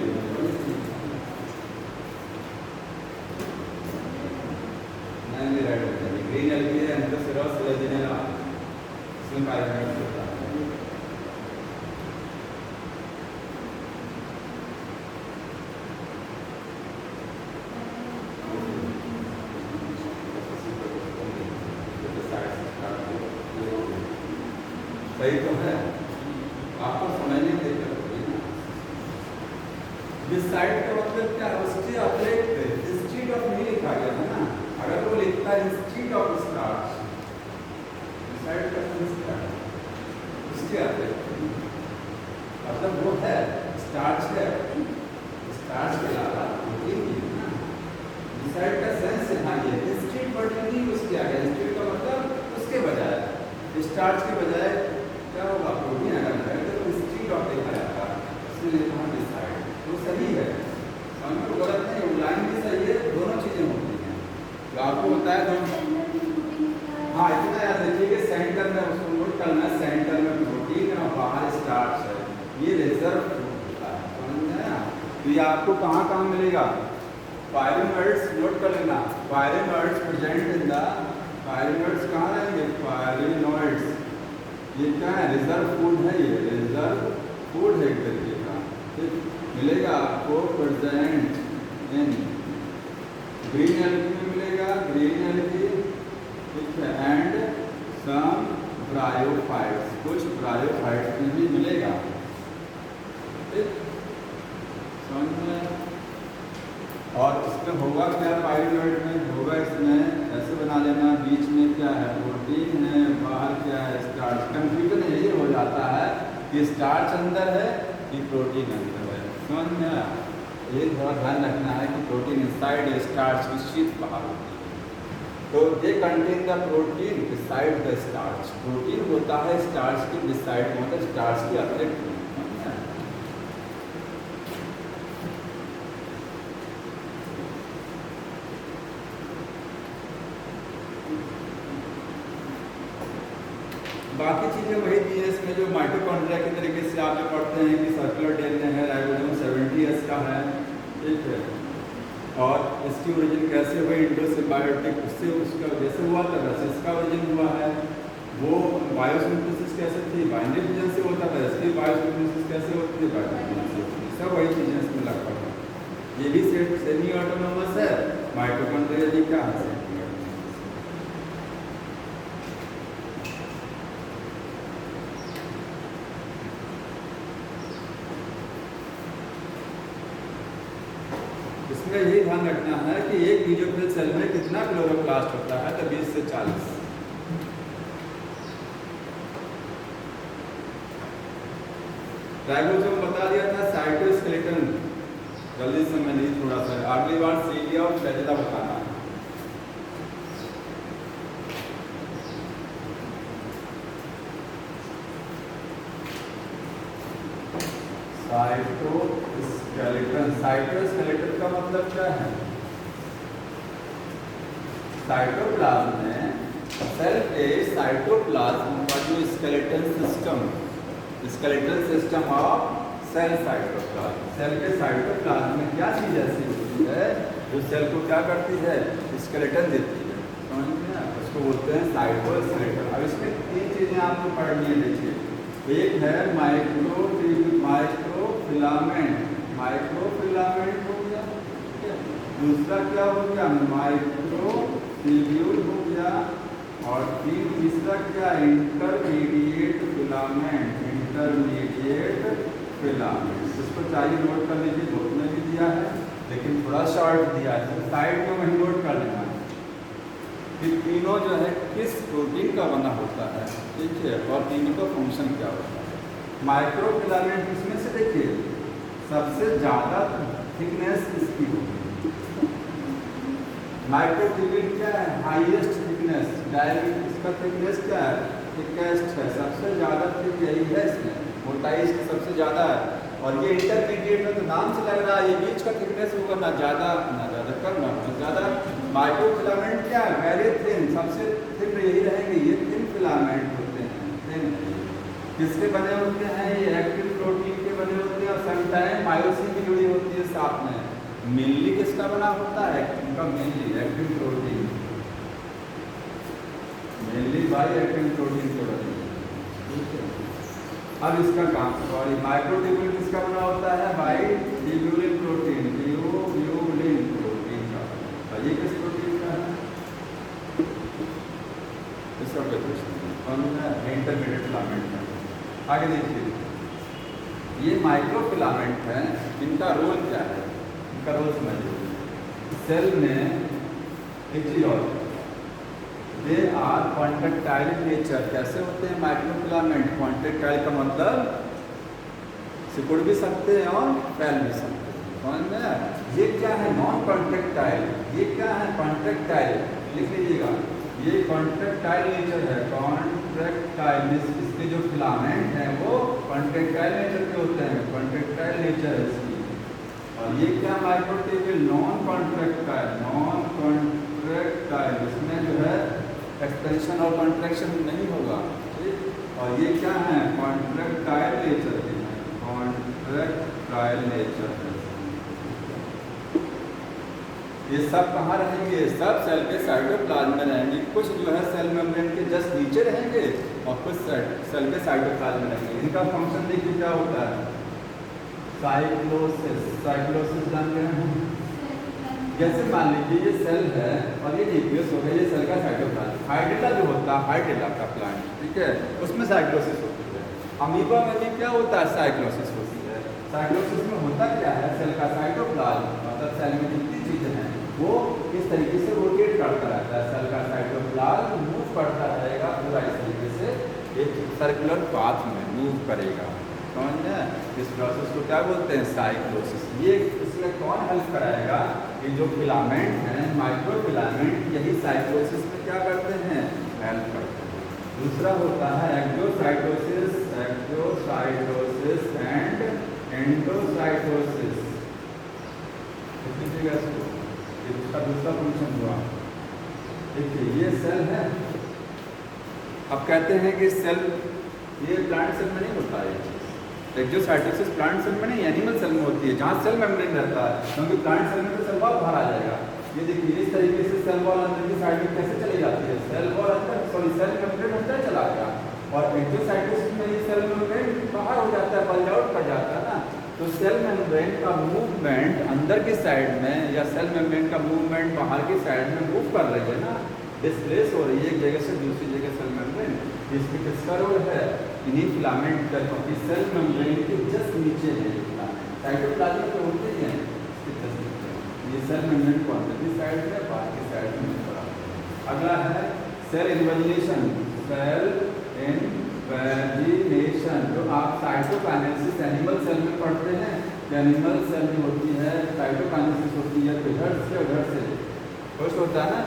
रेड होता है, ग्रीन हल्की है, एंथोसिरोस लेजिनेला, इसमें पायरिनॉइड्स होता है। सही तो है, आपको समझने की दिक्कत होगी ना। बिसाइड का मतलब क्या है, उसके अतिरिक्त, इंस्टीड ऑफ नहीं लिखा गया है ना, अगर वो लिखता है इंस्टीड ऑफ स्टार्च, बिसाइड का उसके अतिरिक्त मतलब वो है स्टार्च है, स्टार्च के अलावा प्रोटीन भी है ना। बिसाइड का सेंस यहाँ ये इंस्टीड वर्ड नहीं उसके आगे, इंस्टीड का मतलब उसके बजाय, स्टार्च के बजाय क्या होगा, प्रोटीन अगर है तो इंस्टीड ऑफ लिखा जाता है, इसलिए कहाँ बिसाइड, वो सही है, समझ में गलत नहीं, वो लाइन भी सही है, दोनों चीजें होती हैं। तो आपको बताया दोनों, हाँ इतना याद रखिए कि सेंटर में उसको नोट करना है, सेंटर में प्रोटीन है और बाहर स्टार्च है, ये रिजर्व होता है, समझ में आया। तो ये आपको कहाँ कहाँ मिलेगा, पायरिनोइड्स नोट कर लेना, pyrenoids present in the, pyrenoids कहाँ रहेंगे, पायरिनोइड्स ये क्या है, रिजर्व फूड है, ये रिजर्व फूड है एक तरीके का, ठीक मिलेगा आपको प्रेजेंट इन ग्रीन एल्गी में मिलेगा, ग्रीन एल्गी, ठीक है, एंड सम ब्रायोफाइट्स, कुछ ब्रायोफाइट्स में भी मिलेगा, ठीक समझ में। और इसमें होगा क्या, पायरिनोइड में होगा, इसमें ऐसे बना लेना, बीच में क्या है प्रोटीन है, बाहर क्या है स्टार्च, कंफ्यूजन यही हो जाता है कि स्टार्च अंदर है कि प्रोटीन अंदर है, समझ में आया। ये थोड़ा ध्यान रखना है कि प्रोटीन इनसाइड स्टार्च की शीट बाहर होती है, तो they contain the protein beside the starch, protein होता है स्टार्च के बिसाइड, मतलब स्टार्च के अतिरिक्त। बाकी चीज़ें वही दी है इसमें, जो माइटोकॉन्ड्रिया के तरीके से आप जो पढ़ते हैं कि सर्कुलर डीएनए है, राइबोसोम 70S का है, ठीक है, और इसकी ओरिजिन कैसे हुई, इंडोसिम्बायोटिक, उससे उसका जैसे हुआ था वैसे इसका ओरिजिन हुआ है, वो बायोसिंथेसिस कैसे थी, बाइंडरी रीजन से होता था, इसकी बायोसिंथेसिस कैसे होती थी, बायोसिंथेसिस से होती थी, सब वही चीज़ें इसमें लगभग है। ये भी सेमी ऑटोनोमस है, माइटोकॉन्ड्रिया भी क्या है, इसमें यही ध्यान रखना है कि एक न्यूक्लियोफिल सेल में कितना क्लोरोप्लास्ट होता है, तो 20 से 40। राइबोसोम बता दिया था, साइटोस्केलेटन जल्दी से मैं नहीं, थोड़ा सा अगली बार सीलिया और फ्लैजेला बताना। साइटोस्केलेटन, साइटोस्केलेटन का मतलब क्या है, साइटोप्लाज्म में सेल के साइटोप्लाज्म का जो skeleton system of cell cytoplasm, cell के साइटोप्लाज्म में क्या चीज ऐसी होती है जो सेल को क्या करती है, स्केलेटन देती है, समझ में ना, उसको बोलते हैं साइटोस्केलेटन। अब इसमें 3 चीजें आपको पढ़नी है, देखिए, एक है माइक्रोफिलामेंट हो गया, ठीक है, दूसरा क्या हो गया, माइक्रोट्यूब्यूल हो गया, और तीसरा क्या, इंटरमीडिएट फिलामेंट। इसको चाहिए नोट कर लीजिए, बुक में भी दिया है लेकिन थोड़ा शॉर्ट दिया है, तो साइड में वही नोट कर लेना कि तीनों जो है किस प्रोटीन का बना होता है, ठीक है, और तीनों का फंक्शन क्या होता है। माइक्रोफिलामेंट इसमें से देखिए सबसे ज़्यादा थिकनेस इसकी होगी, माइक्रोट्यूब्यूल क्या है, हाईएस्ट थिकनेस, डायरेक्ट इसका थिकनेस क्या है, थिकेस्ट है, सबसे ज़्यादा थिक यही है, इसमें मोटाई इसकी सबसे ज़्यादा है, और ये इंटरमीडिएट है, तो नाम से लग रहा है ये बीच का थिकनेस होगा, ना ज़्यादा कम ना ज़्यादा। माइक्रोफिलामेंट क्या है, वेरी थिन, सबसे थिन यही रहेंगे, ये थिन फिलामेंट होते हैं, थिन किसके बने होते हैं, ये एक्टिन प्रोटीन के बने होते हैं, और समटाइम मायोसिन भी जुड़ी होती है साथ में। मेनली किसका बना होता है, इनका mainly actin protein, mainly by actin protein के बने। अब इसका काम, सॉरी, माइक्रोट्यूब्यूल किसका बना होता है, by tubulin protein, tubulin protein का। ये किस प्रोटीन का है, इसका इंटरमीडिएट फिलामेंट का। आगे देखिए, ये माइक्रोफिलामेंट है, इनका रोल क्या है, इनका रोल समझिए। सेल में एक चीज और, दे आर कॉन्ट्रेक्टाइल नेचर। कैसे होते हैं माइक्रोफिलामेंट? कॉन्ट्रेक्टाइल का मतलब सिकुड़ भी सकते हैं और फैल भी सकते हैं, समझ में? ये क्या है? Non contractile. ये क्या है? कॉन्ट्रेक्टाइल। लिख लीजिएगा, ये कॉन्ट्रेक्टाइल नेचर है। कॉन्ट्रेक्टाइल, इसके जो फिलामेंट हैं वो कॉन्ट्रेक्टाइल नेचर के होते हैं, कॉन्ट्रेक्टाइल नेचर है इसकी। और ये क्या microtubule? Non contractile. Non contractile, इसमें जो है एक्सपेंशन और कॉन्ट्रैक्शन नहीं होगा, ठीक। और ये क्या है? कॉन्ट्रेक्टाइल नेचर के हैं, कॉन्ट्रेक्टाइल नेचर है। ये सब कहाँ रहेंगे? सब सेल के साइटोप्लाज्म में रहेंगे। कुछ जो है सेल मेम्ब्रेन के जस्ट नीचे रहेंगे और कुछ सेल के साइटोप्लाज्म में रहेंगे। इनका फंक्शन देखिए क्या होता है। साइक्लोसिस, साइक्लोसिस जानते हैं? जैसे मान लीजिए ये सेल है और ये न्यूक्लियस हो गया, ये सेल का साइटोप्लाज्म। हाइड्रिला जो होता है, हाइड्रिला का प्लांट, ठीक है, उसमें साइक्लोसिस होती है। अमीबा में भी क्या होता है? साइक्लोसिस होती है। साइक्लोसिस में होता क्या है? सेल का साइटोप्लाज्म, मतलब सेल में जितनी चीजें हैं वो इस तरीके से रोटेट करता रहता है। सेल का साइटोप्लाज्म मूव करता रहेगा पूरा इस तरीके से, एक सर्कुलर पाथ में मूव करेगा, समझ में? इस प्रोसेस को क्या बोलते हैं? साइक्लोसिस। ये इसमें कौन हेल्प कराएगा? ये जो फिलामेंट हैं, माइक्रोफिलामेंट, यही साइक्लोसिस में क्या करते हैं? हेल्प करते हैं। दूसरा होता है एक्टोसाइटोसिस, एक्टोसाइटोसिस एंड एंडोसाइटोसिस। देखिएगा इसको, इसका दूसरा फंक्शन हुआ। देखिए ये सेल है, अब कहते हैं कि सेल, ये प्लांट सेल में नहीं होता है। एक्टोसाइटोसिस प्लांट सेल में नहीं, एनिमल सेल में होती है, जहाँ सेल मेम्ब्रेन रहता है। क्योंकि प्लांट सेल में तो सेल वॉल बाहर आ जाएगा। ये देखिए इस तरीके से सेल वॉल अंदर की साइड में कैसे चली जाती है? सेल वॉल अंदर, सॉरी सेल मेम्ब्रेन अंदर चला गया और एक्टोसाइटोसिस में ये सेल मेम्ब्रेन बाहर हो जाता है, बल्ज आउट कर जाता है ना। तो सेल मेम्ब्रेन का मूवमेंट अंदर की साइड में या सेल मेम्ब्रेन का मूवमेंट बाहर की साइड में मूव कर रही है ना, डिस्प्लेस हो रही है एक जगह से दूसरी जगह सेल मेम्ब्रेन। इसमें किसका रोल है? इन्हीं फिलामेंट का, क्योंकि सेल मेम्ब्रेन के जस्ट नीचे है ये फिलामेंट। साइटोप्लाज्म तो होते ही हैं, इसके जस्ट नीचे ये सेल मेम्ब्रेन को अंदर की साइड में, बाहर की साइड में पड़ा। अगला है सेल इन्वेजिनेशन। सेल इन्वेजिनेशन जो आप साइटोकाइनेसिस एनिमल सेल में पढ़ते हैं, एनिमल सेल में होती है, साइटोकाइनेसिस होती है, तो इधर से उधर से कुछ होता है ना,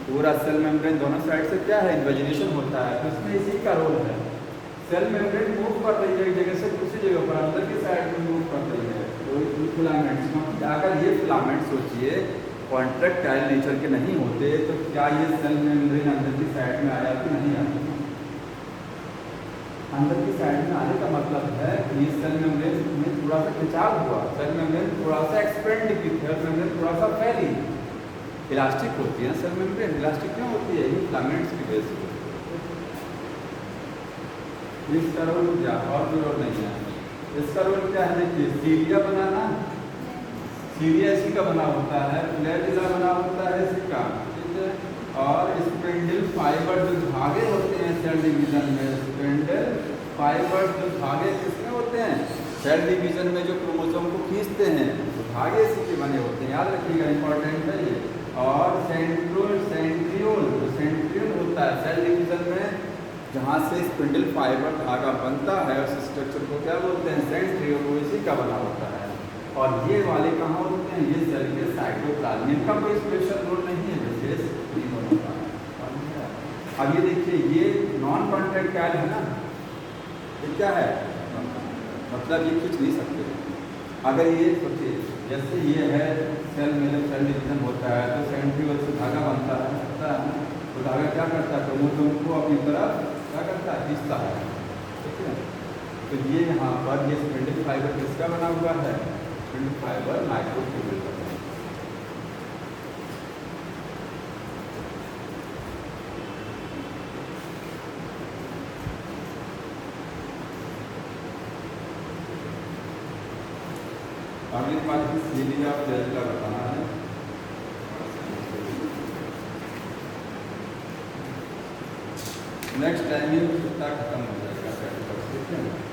पूरा सेल मेम्ब्रेन दोनों साइड से क्या है? इन्वेजिनेशन होता है। तो इसमें इसी का रोल है। सेल मेम्ब्रेन मूव कर रही है एक जगह से दूसरी जगह पर, अंदर की साइड में मूव कर रही है। तो फिलामेंट्स, अगर ये फिलामेंट सोचिए कॉन्ट्रेक्टाइल नेचर के नहीं होते तो क्या ये सेल मेम्ब्रेन अंदर की साइड में आया कि नहीं आया? अंदर की साइड में आने का मतलब है कि ये सेल मेम्ब्रेन में थोड़ा सा खिंचाव हुआ, सेल मेम्ब्रेन थोड़ा सा एक्सपेंड की, सेल मेम्ब्रेन थोड़ा सा फैली। इलास्टिक होती है सेल मेम्ब्रेन, इलास्टिक क्यों होती है? ये फिलामेंट्स की वजह से। इसका रोल क्या? और भी रोल नहीं है। इसका रोल क्या है? देखिए सीरिया बनाना, सीरिया इसी का बना होता है, फ्लैजिला बना होता है इसी का, ठीक है। और स्पिंडल फाइबर जो धागे होते हैं सेल डिवीजन में, स्पिंडल फाइबर जो धागे किसमें होते हैं? सेल डिवीजन में जो क्रोमोसोम को खींचते हैं तो धागे इसी के बने होते हैं, याद रखिएगा, इंपॉर्टेंट है ये। और सेंट्रियोल, जो सेंट्रियोल होता है सेल डिवीजन में, जहाँ से स्पिंडल फाइबर धागा बनता है, उस स्ट्रक्चर को क्या बोलते हैं? सेंट्रियोल, वो इसी का बना होता है। और ये वाले कहाँ होते हैं? ये सेल के साइटोप्लाज्म। इनका कोई स्पेशल रोल नहीं है, विशेष नहीं होता है। अब ये देखिए ये नॉन कॉन्ट्रेक्टाइल है ना, ये क्या है? मतलब ये खींच नहीं सकते। अगर ये सोचिए जैसे ये है सेल में जब सेल डिवीजन होता है तो सेंट्रियोल से धागा बनता है, तो धागा क्या करता है? क्रोमोसोम को अपनी तरफ क्या करता है? खींचता है, ठीक है। तो ये यहाँ पर ये स्पिंडल फाइबर किसका बना हुआ है? स्पिंडल फाइबर माइक्रोट्यूब्यूल का। अगली बात सीरिया और फ्लैजिला बताना है। नेक्स्ट टाइम ये कितना खत्म हो जाएगा, ठीक है।